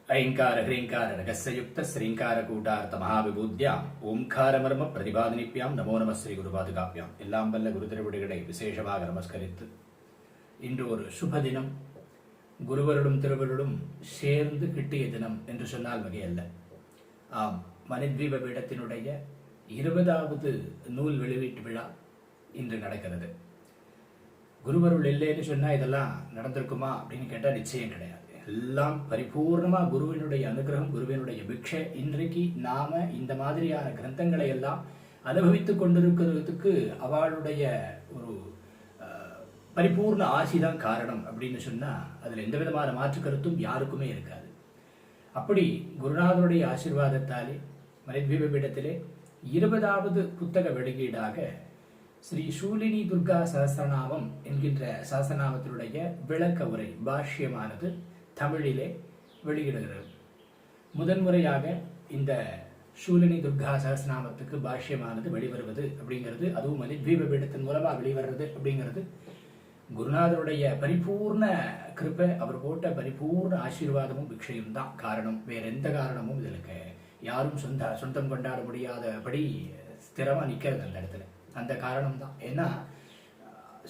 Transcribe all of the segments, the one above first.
ऐंकार ह्रींकार रगस्ययुक्त श्रींकार कूटार्थ महाविभूत्या ओंकार मर्म प्रतिपादनिप्याम नमो நம ஸ்ரீ குருபாதுகாப்பியாம். எல்லாம் வல்ல குரு திருவடிகளை விசேஷமாக நமஸ்கரித்து இன்று ஒரு சுப தினம், குருவருடும் திருவருடும் சேர்ந்து கிட்டிய தினம் என்று சொன்னால் வகையல்ல. ஆம், மணித்வீப பீடத்தினுடைய 20வது நூல் வெளியீட்டு விழா இன்று நடக்கிறது. குருவருள் இல்லைன்னு சொன்னா இதெல்லாம் நடந்திருக்குமா அப்படின்னு கேட்டால் நிச்சயம் கிடையாது. எல்லாம் பரிபூர்ணமா குருவினுடைய அனுகிரகம், குருவினுடைய பிக்ஷை. இன்றைக்கு நாம இந்த மாதிரியான கிரந்தங்களை எல்லாம் அனுபவித்துக் கொண்டிருக்கிறதுக்கு அவளுடைய ஒரு பரிபூர்ண ஆசிதான் காரணம் அப்படின்னு சொன்னா அதுல எந்த விதமான மாற்று கருத்தும் யாருக்குமே இருக்காது. அப்படி குருநாதருடைய ஆசீர்வாதத்தாலே மணித்வீப பீடத்திலே 20வது புத்தக வெளியீடாக ஸ்ரீ சூலினி துர்கா சஹஸ்ரநாமம் என்கின்ற சஹஸ்ரநாமத்தினுடைய விளக்க உரை பாஷ்யமானது தமிழிலே வெளியிடுகிறது. முதன்முறையாக இந்த சூலினி துர்கா சஹஸ்ரநாமத்துக்கு பாஷ்யமானது வெளிவருவது அப்படிங்கிறது, அதுவும் மணித்வீப பீடத்தின் மூலமாக வெளிவருவது அப்படிங்கிறது குருநாதருடைய பரிபூர்ண கிருப்பை, அவர் போட்ட பரிபூர்ண ஆசீர்வாதமும் பிக்ஷையும் தான் காரணம். வேற எந்த காரணமும் இதற்கு யாரும் சொந்தம் கொண்டாட முடியாதபடி ஸ்திரமா நிற்கிறது அந்த இடத்துல. அந்த காரணம் தான். ஏன்னா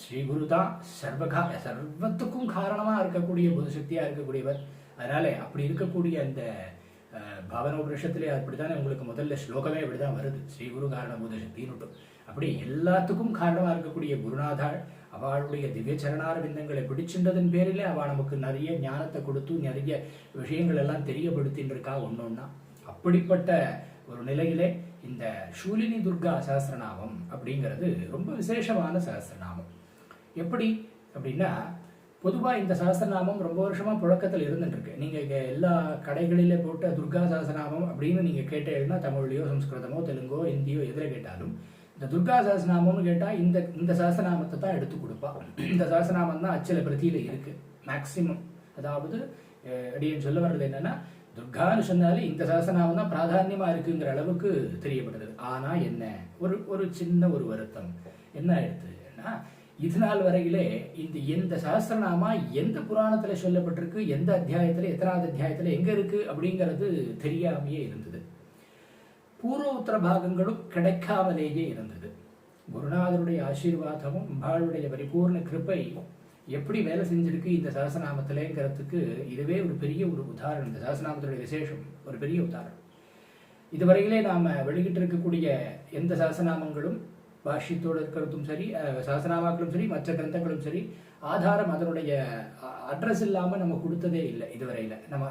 ஸ்ரீகுரு தான் சர்வத்துக்கும் காரணமா இருக்கக்கூடிய புதுசக்தியா இருக்கக்கூடியவர். அதனால அப்படி இருக்கக்கூடிய அந்த பாவனோபனிஷத்திலே அப்படித்தானே உங்களுக்கு முதல்ல ஸ்லோகமே அப்படிதான் வருது, ஸ்ரீகுரு காரண புதுசக்தின்னு. அப்படி எல்லாத்துக்கும் காரணமா இருக்கக்கூடிய குருநாதாள் அவளுடைய திவ்ய சரணார பிந்தங்களை பிடிச்சின்றதன் பேரிலே அவள் நமக்கு நிறைய ஞானத்தை கொடுத்து நிறைய விஷயங்கள் எல்லாம் தெரியப்படுத்தின்னு இருக்கா ஒன்னொன்னா. அப்படிப்பட்ட ஒரு நிலையிலே இந்த சூலினி துர்கா சஹஸ்ரநாமம் அப்படிங்கிறது ரொம்ப விசேஷமான சஹஸ்ரநாமம். எப்படி அப்படின்னா, பொதுவாக இந்த சஹஸ்ரநாமம் ரொம்ப வருஷமா புழக்கத்தில் இருந்துட்டு இருக்கு. நீங்க எல்லா கடைகளிலே போட்ட துர்கா சஹஸ்ரநாமம் அப்படின்னு நீங்க கேட்டீங்கன்னா தமிழ்லையோ சம்ஸ்கிருதமோ தெலுங்கோ ஹிந்தியோ எதில் கேட்டாலும் இந்த துர்கா சஹஸ்ரநாமம்னு கேட்டா இந்த சஹஸ்ரநாமத்தை தான் எடுத்து கொடுப்பா. இந்த சஹஸ்ரநாமம் தான் அச்சல பிரதியில இருக்கு மேக்சிமம். அதாவது அப்படின்னு சொல்ல வர்றது என்னன்னா, துர்கான்னு சொன்னாலே இந்த சஹஸ்ரநாமம் தான் பிராதான்யமா இருக்குங்கிற அளவுக்கு தெரியப்படுது. ஆனா என்ன ஒரு சின்ன ஒரு வருத்தம் என்ன ஆயிடுதுன்னா, இது நாள் வரையிலே எந்த சஹஸ்ரநாமா எந்த புராணத்துல சொல்லப்பட்டிருக்கு, எந்த அத்தியாயத்துல, எத்தனாவது அத்தியாயத்துல எங்க இருக்கு அப்படிங்கிறது தெரியாமையே இருந்தது. பூர்வ உத்தர பாகங்களும் கிடைக்காமலேயே இருந்தது. குருநாதருடைய ஆசீர்வாதமும் அம்பாளுடைய பரிபூர்ண கிருப்பை எப்படி வேலை செஞ்சிருக்கு இந்த சஹஸ்ரநாமத்திலேங்கிறதுக்கு இதுவே ஒரு பெரிய ஒரு உதாரணம். இந்த சஹஸ்ரநாமத்துடைய விசேஷம் ஒரு பெரிய உதாரணம். இதுவரையிலே நாம வெளியிட்டு இருக்கக்கூடிய எந்த சஹஸ்ரநாமங்களும் பாஷ்யத்தோடு இருக்கிறதும் சரி, சஹஸ்ரநாமாக்களும் சரி, மற்ற கிரந்தங்களும் சரி, ஆதாரம் அதனுடைய அட்ரஸ் இல்லாம நம்ம கொடுத்ததே இல்லை இதுவரையில. நம்ம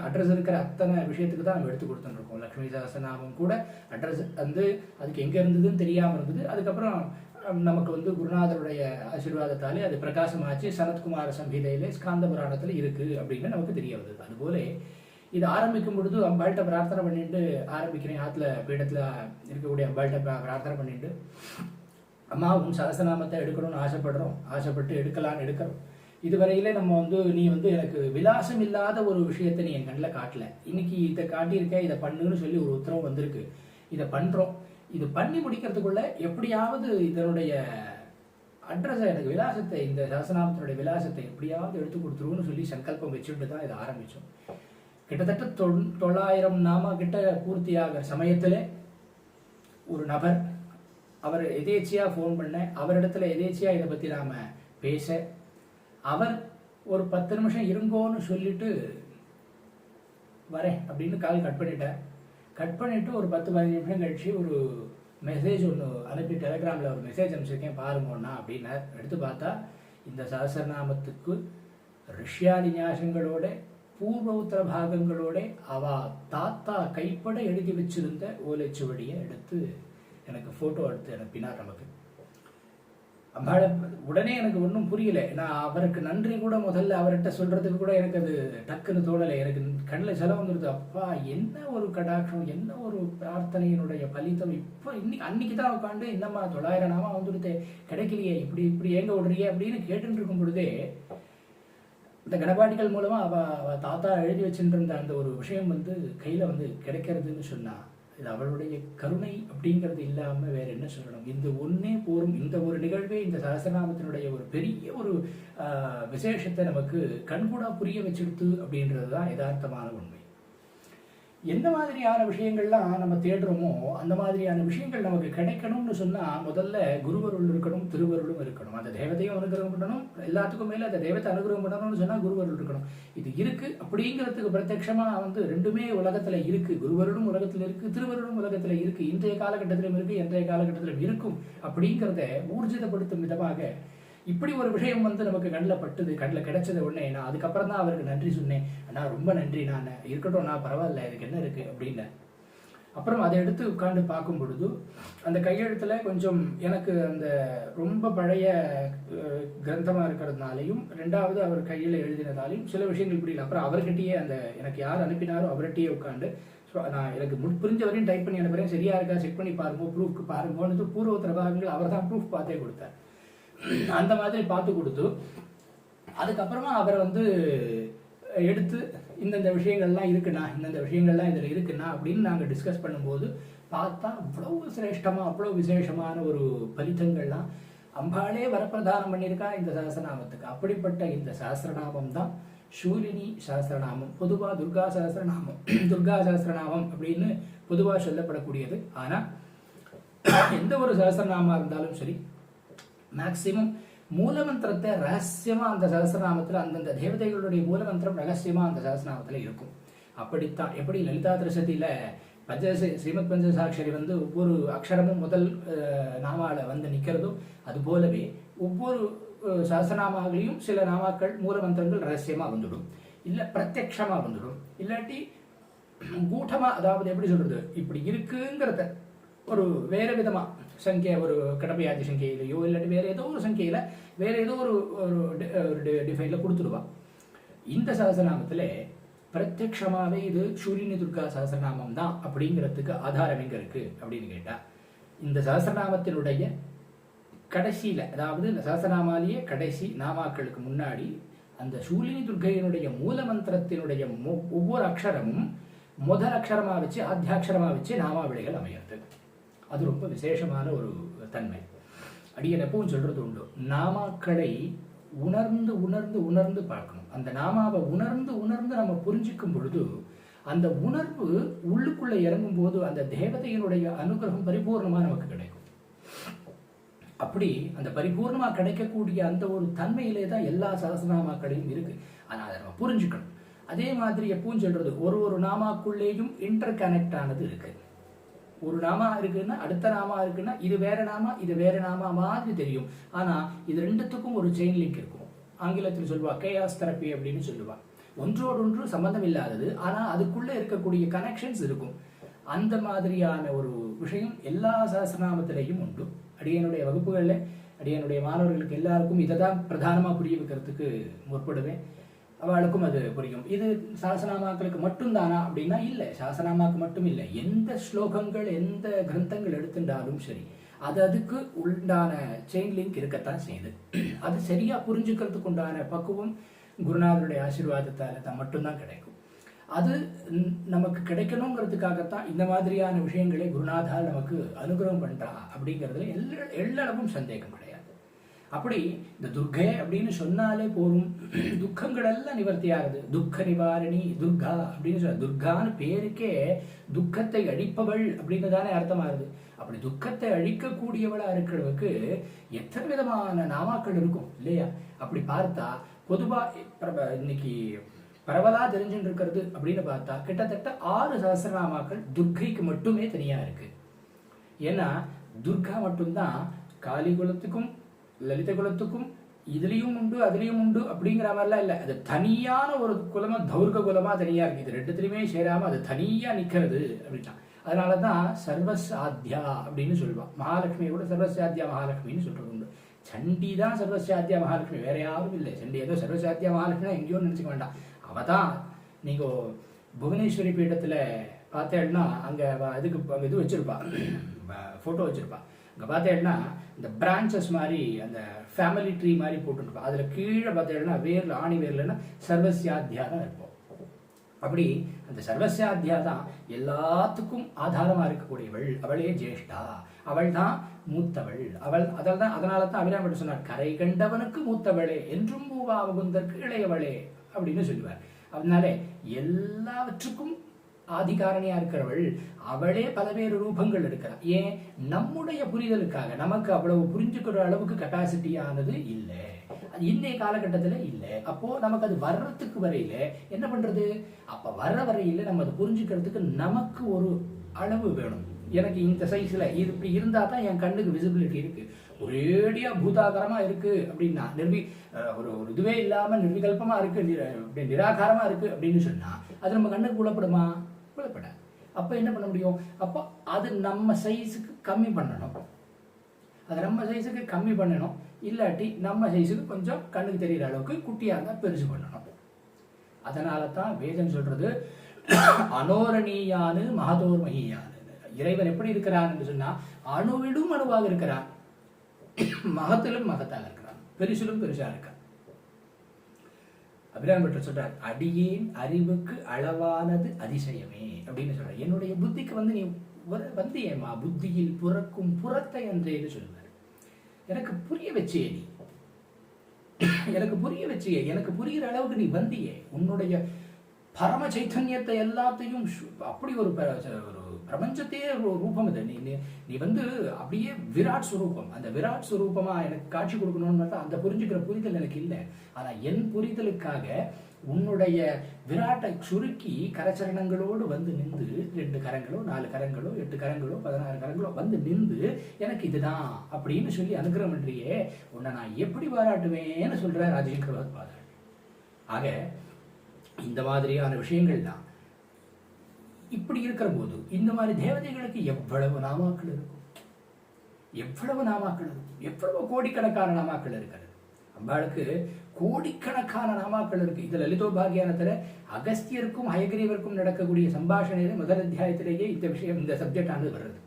அட்ரஸ் இருக்கிற அத்தனை விஷயத்துக்கு தான் நம்ம எடுத்து கொடுத்துருக்கோம். லக்ஷ்மி சஹஸ்ரநாமம் கூட அட்ரஸ் அதுக்கு எங்க இருந்ததுன்னு தெரியாம இருந்தது. அதுக்கப்புறம் நமக்கு குருநாதருடைய ஆசீர்வாதத்தாலே அது பிரகாசமாச்சு. சனத்குமார சம்ஹிதையிலே ஸ்காந்த புராணத்துல இருக்கு அப்படின்னு நமக்கு தெரிய வந்தது. அதுபோல இது ஆரம்பிக்கும் பொழுது அம்பாள்கிட்ட பிரார்த்தனை பண்ணிட்டு ஆரம்பிக்கிறேன். ஆத்துல பீடத்துல இருக்கக்கூடிய அம்பாள்கிட்ட பிரார்த்தனை பண்ணிட்டு, அம்மா உன் சஹஸ்ரநாமத்தை எடுக்கணும்னு ஆசைப்பட்டு எடுக்கலான்னு எடுக்கிறோம். இதுவரையிலே நம்ம நீ எனக்கு விலாசம் இல்லாத ஒரு விஷயத்தை நீ என் கண்ணில் காட்டல. இன்னைக்கு இதை காட்டியிருக்க, இதை பண்ணுன்னு சொல்லி ஒரு உத்தரவு வந்திருக்கு. இதை பண்றோம். இது பண்ணி முடிக்கிறதுக்குள்ள எப்படியாவது இதனுடைய அட்ரஸை, எனக்கு விலாசத்தை, இந்த சஹஸ்ரநாமத்தினுடைய விலாசத்தை எப்படியாவது எடுத்து கொடுத்துருவோம்னு சொல்லி சங்கல்பம் வச்சுட்டு தான் இதை ஆரம்பிச்சோம். கிட்டத்தட்ட 900 நாம கிட்ட பூர்த்தியாக சமயத்துல ஒரு நபர், அவர் எதேச்சியா போன் பண்ண, அவரிடத்துல எதேச்சியா இதை பத்தி நாம பேச, அவர் ஒரு 10 நிமிஷம் இருங்கோன்னு சொல்லிட்டு வரேன் அப்படின்னு கால் கட் பண்ணிட்டு ஒரு 10-15 நிமிஷம் கழிச்சு ஒரு மெசேஜ் ஒன்று அனுப்பி, டெலிகிராமில் ஒரு மெசேஜ் அனுப்பிச்சிருக்கேன் பாருங்கண்ணா அப்படின்னு. எடுத்து பார்த்தா இந்த சஹஸ்ரநாமத்துக்கு ரிஷ்யாதி ஞாசங்களோட பூர்வ உத்தர பாகங்களோட அவ தாத்தா கைப்பட எழுதி வச்சிருந்த ஓலைச்சுவடியை எடுத்து எனக்கு போட்டோ எடுத்து அனுப்பினார். நமக்கு அம்பாள உடனே எனக்கு ஒன்றும் புரியல. நான் அவருக்கு நன்றி கூட முதல்ல அவர்கிட்ட சொல்றதுக்கு கூட எனக்கு அது டக்குன்னு தோணலை. எனக்கு கண்ணில் செலவு வந்துருது. அப்பா, என்ன ஒரு கடாட்சம், என்ன ஒரு பிரார்த்தனையினுடைய பலித்தம். இப்போ அன்னைக்கு தான் உட்காந்து என்னம்மா 900 நாமா வந்துடுதே, கிடைக்கலையே, இப்படி ஏங்க விடுறியே அப்படின்னு கேட்டுட்டு இருக்கும் பொழுதே இந்த கணபாடிகள் மூலமாக அவ தாத்தா எழுதி வச்சுருந்த அந்த ஒரு விஷயம் கையில் கிடைக்கிறதுன்னு சொன்னால் இது அவளுடைய கருணை அப்படிங்கிறது இல்லாமல் வேற என்ன சொல்லணும். இந்த ஒன்னே போரும், இந்த ஒரு நிகழ்வே இந்த சஹஸ்ரநாமத்தினுடைய ஒரு பெரிய ஒரு விசேஷத்தை நமக்கு கண்கூடா புரிய வச்சிடுத்து அப்படின்றது தான் யதார்த்தமான உண்மை. எந்த மாதிரியான விஷயங்கள்லாம் நம்ம தேடுறோமோ அந்த மாதிரியான விஷயங்கள் நமக்கு கிடைக்கணும்னு சொன்னால் முதல்ல குருவருள் இருக்கணும், திருவருளும் இருக்கணும். அந்த தேவதையும் அனுகிரகம் பண்ணணும், எல்லாத்துக்கும் மேலே அந்த தெய்வத்தை அனுகிரகம் பண்ணணும்னு சொன்னால் குருவருள் இருக்கணும். இது இருக்குது அப்படிங்கிறதுக்கு பிரத்யட்சமாக ரெண்டுமே உலகத்தில் இருக்குது. குருவருளும் உலகத்தில் இருக்குது, திருவருளும் உலகத்தில் இருக்குது. இன்றைய காலகட்டத்திலும் இருக்குது, இன்றைய காலகட்டத்திலும் இருக்கும் அப்படிங்கிறத ஊர்ஜிதப்படுத்தும் விதமாக இப்படி ஒரு விஷயம் நமக்கு கண்ணில் பட்டுது, கண்ணில் கிடைச்சது உடனே நான் அதுக்கப்புறம் தான் அவருக்கு நன்றி சொன்னேன். அண்ணா ரொம்ப நன்றி, நான் இருக்கட்டும், நான் பரவாயில்ல, இதுக்கு என்ன இருக்கு அப்படின்னு. அப்புறம் அதை எடுத்து உட்காந்து பார்க்கும் பொழுது அந்த கையெழுத்தில் கொஞ்சம் எனக்கு அந்த ரொம்ப பழைய கிரந்தமாக இருக்கிறதுனாலையும், ரெண்டாவது அவர் கையில் எழுதினதாலையும் சில விஷயங்கள் புரியல. அப்புறம் அவர்கிட்டயே அந்த எனக்கு யார் அனுப்பினாரோ அவர்கிட்டயே உட்காந்து நான் எனக்கு புரிஞ்ச வரையும் டைப் பண்ணி அனுப்புறேன், சரியா இருக்கா செக் பண்ணி பாருங்க, ப்ரூஃப்க்கு பாருங்கன்னு பூர்வத்திர பாகங்கள் அவர் தான் ப்ரூஃப் பார்த்தே கொடுத்தார். அந்த மாதிரி பார்த்து கொடுத்து அதுக்கப்புறமா அவரை எடுத்து இந்தந்த விஷயங்கள்லாம் இருக்குண்ணா, இந்தந்த விஷயங்கள்லாம் இதில் இருக்குண்ணா அப்படின்னு நாங்கள் டிஸ்கஸ் பண்ணும்போது பார்த்தா அவ்வளோ சிரேஷ்டமாக அவ்வளோ விசேஷமான ஒரு பலிதங்கள்லாம் அம்பாளே வரப்பிரதானம் பண்ணியிருக்கா இந்த சஹஸ்ரநாமத்துக்கு. அப்படிப்பட்ட இந்த சஹஸ்ரநாமம் தான் சூலினி சஹஸ்ரநாமம். பொதுவாக துர்கா சஹஸ்ரநாமம், துர்கா சஹஸ்ரநாமம் அப்படின்னு பொதுவாக சொல்லப்படக்கூடியது. ஆனால் எந்த ஒரு சஹஸ்ரநாமமாக இருந்தாலும் சரி, மேக்சிமம் மூலமந்திரத்தை ரகசியமாக அந்த சஹஸ்ரநாமத்தில் அந்தந்த தேவதைகளுடைய மூலமந்திரம் ரகசியமாக அந்த சஹஸ்ரநாமத்தில் இருக்கும். அப்படித்தான் எப்படி லலிதா திருசதியில் ஸ்ரீமத் பஞ்சசாட்சரி ஒவ்வொரு அக்ஷரமும் முதல் நாமாவில் நிற்கிறதோ அது போலவே ஒவ்வொரு சஹஸ்ரநாமாவிலையும் சில நாமாக்கள் மூலமந்திரங்கள் ரகசியமாக வந்துடும், இல்லை பிரத்யக்ஷமாக வந்துடும், இல்லாட்டி கூட்டமாக, அதாவது எப்படி சொல்றது, இப்படி இருக்குங்கிறத ஒரு வேறு விதமாக சங்கியை ஒரு கடமையாதி சங்கையிலையோ இல்லாட்டி வேறு ஏதோ ஒரு சங்கையில் வேறு ஏதோ ஒரு டிஃபைனில் கொடுத்துடுவான். இந்த சஹஸ்ரநாமத்தில் பிரத்யக்ஷமாகவே இது சூலினி துர்கா சஹஸ்ரநாமம் தான் அப்படிங்கிறதுக்கு ஆதாரம் எங்கே இருக்குது அப்படின்னு கேட்டால், இந்த சஹஸ்ரநாமத்தினுடைய கடைசியில், அதாவது இந்த சஹஸ்ரநாமாலேயே கடைசி நாமாக்களுக்கு முன்னாடி அந்த சூலினி துர்கையினுடைய மூல மந்திரத்தினுடைய ஒவ்வொரு அக்ஷரமும் முதல் அக்ஷரமாக வச்சு ஆத்தியாட்சரமாக வச்சு நாமாவளிகள் அமையிறது. அது ரொம்ப விசேஷமான ஒரு தன்மை. அடியன் எப்பவும் சொல்றது உண்டு, நாமாக்களை உணர்ந்து உணர்ந்து உணர்ந்து பார்க்கணும். அந்த நாமாவை உணர்ந்து உணர்ந்து நம்ம புரிஞ்சிக்கும் பொழுது அந்த உணர்வு உள்ளுக்குள்ள இறங்கும் போது அந்த தேவதையினுடைய அனுகிரகம் பரிபூர்ணமா நமக்கு கிடைக்கும். அப்படி அந்த பரிபூர்ணமா கிடைக்கக்கூடிய அந்த ஒரு தன்மையிலே தான் எல்லா சஹஸ்ரநாமாக்களையும் இருக்கு. ஆனா அதை நம்ம புரிஞ்சுக்கணும். அதே மாதிரி எப்பவும் சொல்றது, ஒரு நாமாக்குள்ளேயும் இன்டர் கனெக்ட் ஆனது இருக்கு. ஒரு நாமா இருக்குன்னா அடுத்த நாமா இருக்குன்னா இது வேற நாமா இது வேற நாமா மாதிரி தெரியும். ஆனா இது ரெண்டுத்துக்கும் ஒரு செயின் லிங்க் இருக்கும். ஆங்கிலத்தில் சொல்லுவா கேயாஸ் தெரப்பி அப்படின்னு சொல்லுவா. ஒன்றோடொன்று சம்பந்தம் இல்லாதது, ஆனா அதுக்குள்ள இருக்கக்கூடிய கனெக்ஷன்ஸ் இருக்கும். அந்த மாதிரியான ஒரு விஷயம் எல்லா சஹஸ்ரநாமத்திலையும் உண்டு. அடியனுடைய வகுப்புகளில் அடியனுடைய மாணவர்களுக்கு எல்லாருக்கும் இதை தான் பிரதானமாக புரிய வைக்கிறதுக்கு முற்படுவேன். அவளுக்கும் அது புரியும். இது சஹஸ்ரநாமாக்களுக்கு மட்டும்தானா அப்படின்னா இல்லை, சஹஸ்ரநாமாக்கு மட்டும் இல்லை, எந்த ஸ்லோகங்கள் எந்த கிரந்தங்கள் எடுத்துட்டாலும் சரி அதுக்கு உண்டான செயின் லிங்க் இருக்கத்தான் செய்யுது. அது சரியா புரிஞ்சுக்கிறதுக்கு உண்டான பக்குவம் குருநாதருடைய ஆசீர்வாதத்தால் தான் மட்டும்தான் கிடைக்கும். அது நமக்கு கிடைக்கணுங்கிறதுக்காகத்தான் இந்த மாதிரியான விஷயங்களை குருநாதால் நமக்கு அனுகிரகம் பண்றா அப்படிங்கிறதுல எல்லளவும் சந்தேகம் கிடையாது. அப்படி இந்த துர்கை அப்படின்னு சொன்னாலே போரும், துக்கங்கள் எல்லாம் நிவர்த்தி ஆகுது. துக்க நிவாரணி துர்கா அப்படின்னு சொல்ல, துர்கான்னு பேருக்கே துக்கத்தை அழிப்பவள் அப்படின்னு தானே அர்த்தமாகுது. அப்படி துக்கத்தை அழிக்கக்கூடியவளா இருக்கிறவருக்கு எத்தனை விதமான நாமாக்கள் இருக்கும் இல்லையா? அப்படி பார்த்தா பொதுவா இன்னைக்கு பரவலா தெரிஞ்சுட்டு இருக்கிறது அப்படின்னு பார்த்தா கிட்டத்தட்ட 6 சஹஸ்ரநாமாக்கள் துர்கைக்கு மட்டுமே தனியா இருக்கு. ஏன்னா துர்கா மட்டும்தான் காளி குலத்துக்கும் லலித குலத்துக்கும் இதுலயும் உண்டு அதுலயும் உண்டு அப்படிங்கிற மாதிரிலாம் இல்லை. அது தனியான ஒரு குலமா தௌர்க குலமா தனியா இருக்கு. இது ரெண்டுத்திலுமே சேராம அது தனியா நிக்கிறது அப்படின்னா அதனாலதான் சர்வசாத்தியா அப்படின்னு சொல்லுவான். மகாலட்சுமியை கூட சர்வசாத்தியா மகாலட்சுமின்னு சொல்றது உண்டு. சண்டி தான் சர்வசாத்தியா மகாலட்சுமி, வேற யாரும் இல்லை. சண்டி ஏதோ சர்வசாத்தியா மகாலட்சுமி எங்கேயோ நினைச்சுக்க வேண்டாம். அவதான் நீங்க புவனேஸ்வரி பீடத்துல பார்த்தேன்னா அங்க இதுக்கு இது வச்சிருப்பா, போட்டோ வச்சிருப்பா. அங்க பார்த்தேன்னா இந்த பிரான்ச்சஸ் மாதிரி அந்த ஃபேமிலி ட்ரீ மாதிரி போட்டுருப்போம். அதில் கீழே பார்த்தீங்கன்னா வேரில் ஆணி வேர்லன்னா சர்வசியாத்தியா தான் இருப்போம். அப்படி அந்த சர்வசியாத்தியா தான் எல்லாத்துக்கும் ஆதாரமாக இருக்கக்கூடியவள். அவளே ஜேஷ்டா, அவள் தான் மூத்தவள். அதனால தான் அபிராமி சொன்னார், கரை கண்டவனுக்கு மூத்தவளே என்றும் பூவா முகுந்தற்கு இளையவளே அப்படின்னு சொல்லுவார். அதனால எல்லாவற்றுக்கும் ஆதிகாரணியா இருக்கிறவள் அவளே பலவேறு ரூபங்கள் இருக்கிறாள். ஏன்? நம்முடைய புரிதலுக்காக. நமக்கு அவ்வளவு புரிஞ்சுக்கிற அளவுக்கு கெப்பாசிட்டியானது இல்லை, இன்றைய காலகட்டத்தில் இல்லை. அப்போ நமக்கு அது வர்றதுக்கு வரையில என்ன பண்றது? அப்ப வர்ற வரையில நம்ம அதை புரிஞ்சுக்கிறதுக்கு நமக்கு ஒரு அளவு வேணும். எனக்கு இந்த சைஸ்ல இது இப்படி இருந்தா தான் என் கண்ணுக்கு விசிபிலிட்டி இருக்கு. ஒரேடியா பூதாகரமா இருக்கு அப்படின்னா, ஒரு இதுவே இல்லாம நிர்விகல்பமா இருக்கு, நிராகாரமா இருக்கு அப்படின்னு சொன்னா அது நம்ம கண்ணுக்கு புலப்படுமா? புலப்பட. அப்ப என்ன பண்ண முடியும்? அப்போ அது நம்ம சைஸுக்கு கம்மி பண்ணணும். அது நம்ம சைஸுக்கு கம்மி பண்ணணும். இல்லாட்டி நம்ம சைஸுக்கு கொஞ்சம் கண்ணுக்கு தெரிகிற அளவுக்கு குட்டியா இருந்தா பெருசு பண்ணணும். அதனால தான் வேதம் சொல்றது அனோரணீயானு மகதோர்மகியானு. இறைவன் எப்படி இருக்கிறான் என்று சொன்னா அணுவிடும் அணுவாக இருக்கிறான், மகத்திலும் மகத்தாக இருக்கிறான், பெருசிலும் பெருசா இருக்கான். அபிராமி பட்டர் சொல்றார், அடியேன் அறிவுக்கு அளவானது அதிசயமே அப்படின்னு சொல்றார். என்னுடைய புத்திக்கு வந்து நீ வந்தியேமா, புத்தியில் புறக்கும் புறத்தை என்றேன்னு சொல்லுவார். எனக்கு புரிய வச்சே, நீ எனக்கு புரிய வச்சியே, எனக்கு புரிகிற அளவுக்கு நீ வந்தியே. உன்னுடைய பரம சைத்தன்யத்தை எல்லாத்தையும் அப்படி ஒரு பிரபஞ்சத்தையே ரூபம் இது. நீ வந்து அப்படியே விராட் ஸ்வரூபம். அந்த விராட் ஸ்வரூபமா எனக்கு காட்சி கொடுக்கணும்னு அந்த புரிஞ்சுக்கிற புரிதல் எனக்கு இல்லை. ஆனா என் புரிதலுக்காக உன்னுடைய விராட்டை சுருக்கி கரச்சரணங்களோடு வந்து நின்று 2 கரங்களோ 4 கரங்களோ 8 கரங்களோ 16 கரங்களோ வந்து நின்று எனக்கு இதுதான் அப்படின்னு சொல்லி அனுகிரகம் பண்றியே, உன்னை நான் எப்படி பாராட்டுவேன்னு சொல்ற ராஜசேகர பகவத்பாதர். ஆக இந்த மாதிரியான விஷயங்கள் தான். இப்படி இருக்கிற போது இந்த மாதிரி தேவதைகளுக்கு எவ்வளவு நாமாக்கள் இருக்கும், எவ்வளவு நாமாக்கள் இருக்கும், எவ்வளவு கோடிக்கணக்கான நாமாக்கள் இருக்கிறது. அம்பாளுக்கு கோடிக்கணக்கான நாமாக்கள் இருக்கு. இது லலிதோபாகியானத்துல அகஸ்தியருக்கும் ஹயகிரீவருக்கும் நடக்கக்கூடிய சம்பாஷணையில முதல் அத்தியாயத்திலேயே இந்த விஷயம், இந்த சப்ஜெக்ட் ஆனது வருது.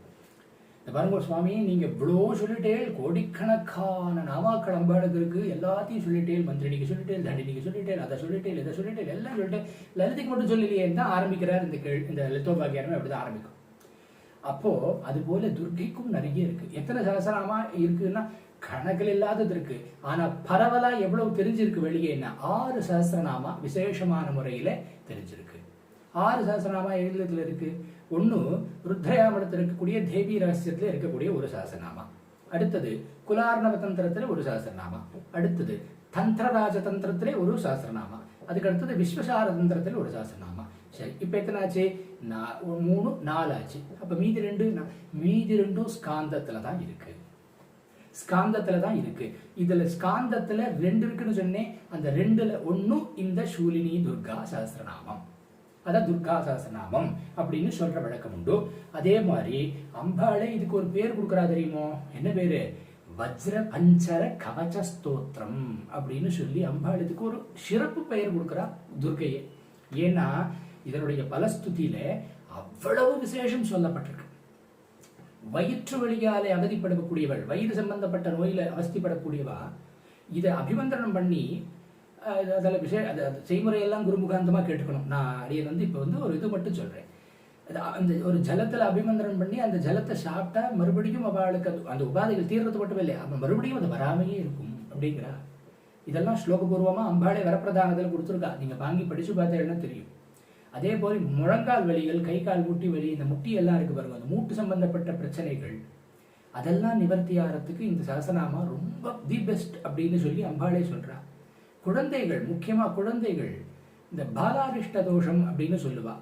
இந்த பாருங்க சுவாமி, நீங்க இவ்வளோ சொல்லிட்டேல், கோடிக்கணக்கான நாமாக்கள் அம்பாளுக்கு இருக்கு, எல்லாத்தையும் சொல்லிட்டேல், மந்திரணிக்கு சொல்லிட்டேல், தண்டினிக்கு சொல்லிட்டேல், அதை சொல்லிட்டேல், இதை சொல்லிட்டேல், எல்லாம் சொல்லிட்டேன், லலிதைக்கு மட்டும் சொல்லலையேன்னு தான் ஆரம்பிக்கிறார் இந்த லலிதோபாகியானமே. அப்படிதான் ஆரம்பிக்கும். அப்போ அது போல துர்கைக்கும் நிறைய இருக்கு. எத்தனை சகசரநாமா இருக்குன்னா கணக்கில் இல்லாதது இருக்கு. ஆனா பரவலா எவ்வளவு தெரிஞ்சிருக்கு வெளியேன்னா 6 சகசிரநாமா விசேஷமான முறையில தெரிஞ்சிருக்கு. 6 சகசிரநாமா எழுதுல இருக்கு. ஒன்று ருத்ரயாமலத்தில் இருக்கக்கூடிய தேவி ரகசியத்தில் இருக்கக்கூடிய ஒரு சகசிரநாமா, அடுத்தது குலார்ணவ தந்திரத்தில் ஒரு சகசிரநாமா, அடுத்தது தந்திரராஜ தந்திரத்திலே ஒரு சகசிரநாமா, அதுக்கு அடுத்தது விஸ்வசார தந்திரத்தில் ஒரு சகசிரநாமா. சரி, இப்போ எத்தனை ஆச்சு? 3 4 ஆச்சு. அப்போ மீதி ரெண்டும் ஸ்காந்தத்தில் தான் இருக்கு. ஸ்காந்தத்தில் தான் இருக்கு. இதுல ஸ்காந்தத்தில் 2 இருக்குன்னு சொன்னேன். அந்த 2ல் 1 இந்த சூலினி துர்கா சகசிரநாமம், அதான் துர்கா சகசிரநாமம் அப்படின்னு சொல்ற வழக்கம் உண்டு. அதே மாதிரி அம்பாளே இதுக்கு ஒரு பேர் கொடுக்குறா தெரியுமோ? என்ன பேரு? வஜ்ர பஞ்சர கவச்ச ஸ்தோத்திரம் அப்படின்னு சொல்லி அம்பாள் இதுக்கு ஒரு சிறப்பு பெயர் கொடுக்குறா துர்கையே. ஏன்னா இதனுடைய பலஸ்துதியில அவ்வளவு விசேஷம் சொல்லப்பட்டிருக்கு. வயிற்று வழியாலே அவதிப்படக்கூடியவள், வயிறு சம்பந்தப்பட்ட நோயில அவஸ்திப்படக்கூடியவா இதை அபிமந்திரணம் பண்ணி அதில் செய்முறையெல்லாம் குருமுகாந்தமாக கேட்டுக்கணும். நான் அடியை வந்து இப்போ வந்து ஒரு இது மட்டும் சொல்கிறேன். அந்த ஒரு ஜலத்தில் அபிமந்திரம் பண்ணி அந்த ஜலத்தை சாப்பிட்டா மறுபடியும் அவளுக்கு அந்த உபாதைகள் தீர்றது மட்டுமே இல்லை, அவன் மறுபடியும் அது வராமையே இருக்கும் அப்படிங்கிறா. இதெல்லாம் ஸ்லோகபூர்வமாக அம்பாளே வரப்பிரதானத்தில் கொடுத்துருக்கா. நீங்கள் வாங்கி படித்து பார்த்தீங்கன்னா தெரியும். அதே போல் முழங்கால் வலிகள், கை கால் முட்டி வலி, இந்த முட்டி எல்லாம் இருக்கு பாருங்க, அந்த மூட்டு சம்பந்தப்பட்ட பிரச்சனைகள் அதெல்லாம் நிவர்த்தி ஆகிறதுக்கு இந்த சகசநாமா ரொம்ப தி பெஸ்ட் அப்படின்னு சொல்லி அம்பாளே சொல்றா. குழந்தைகள், முக்கியமா குழந்தைகள், இந்த பாலாரிஷ்ட தோஷம் அப்படின்னு சொல்லுவா.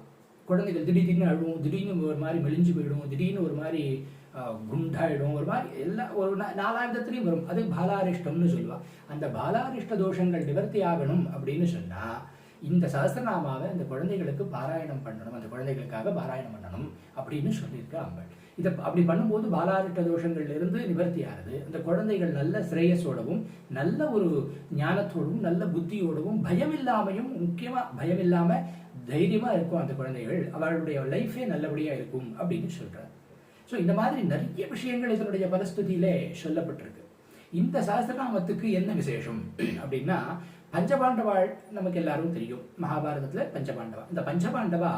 குழந்தைகள் திடீர்னு அழுவும், திடீர்னு ஒரு மாதிரி மெலிஞ்சு போயிடும், திடீர்னு ஒரு மாதிரி குண்டாயிடும், ஒரு மாதிரி எல்லாம் ஒரு 4 விதத்துலையும் வரும். அது பாலாரிஷ்டம்னு சொல்லுவா. அந்த பாலாரிஷ்ட தோஷங்கள் நிவர்த்தி ஆகணும் அப்படின்னு சொன்னா இந்த சஹஸ்ரநாமாவை அந்த குழந்தைகளுக்கு பாராயணம் பண்ணணும், அந்த குழந்தைகளுக்காக பாராயணம் பண்ணணும் அப்படின்னு சொல்லியிருக்க அம்பாள். இதை அப்படி பண்ணும்போது பாலாரிஷ்ட தோஷங்கள்ல இருந்து நிவர்த்தி ஆகுது. அந்த குழந்தைகள் நல்ல ஸ்ரேயஸோடவும் நல்ல ஒரு ஞானத்தோடவும் நல்ல புத்தியோடவும் பயம் இல்லாமையும், முக்கியமா பயம் இல்லாம தைரியமா இருக்கும் அந்த குழந்தைகள். அவளுடைய லைஃபே நல்லபடியா இருக்கும் அப்படின்னு சொல்றார். ஸோ இந்த மாதிரி நிறைய விஷயங்கள் இதனுடைய பலஸ்துதியிலே சொல்லப்பட்டிருக்கு. இந்த சஹஸ்ரநாமத்துக்கு என்ன விசேஷம் அப்படின்னா, பஞ்சபாண்டவாள் நமக்கு எல்லாரும் தெரியும். மகாபாரதத்துல பஞ்சபாண்டவா, இந்த பஞ்சபாண்டவா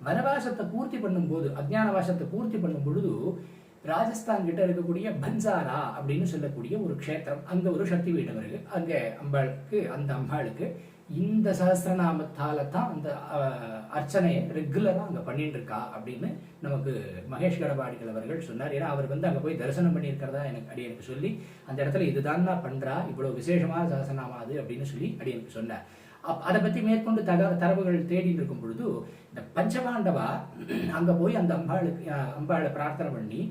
வனவாசத்தை பூர்த்தி பண்ணும்போது, அஜ்ஞான வாசத்தை பூர்த்தி பண்ணும் பொழுது, ராஜஸ்தான் கிட்ட இருக்கக்கூடிய பன்சாரா அப்படின்னு சொல்லக்கூடிய ஒரு க்ஷேத்திரம், அங்க ஒரு சக்தி பீடம் இருக்கு. அங்க அந்த அம்பாளுக்கு இந்த சஹஸ்ரநாமத்தால தான் அந்த அர்ச்சனையை ரெகுலரா அங்க பண்ணிட்டு இருக்கா அப்படின்னு நமக்கு மகேஷ் கடபாடிகள் அவர்கள் சொன்னார். ஏன்னா அவர் அங்க போய் தரிசனம் பண்ணியிருக்கிறதா எனக்கு சொல்லி, அந்த இடத்துல இதுதான் நான் பண்றா, இவ்வளவு விசேஷமான சஹஸ்ரநாமம் அது அப்படின்னு சொல்லி எனக்கு சொன்னார். அதை பத்தி மேற்கொண்டு தரவுகள் தேடிட்டு இருக்கும் பொழுது, இந்த பஞ்சபாண்டவா அங்க போய் அந்த அம்பாளை பிரார்த்தனை பண்ணி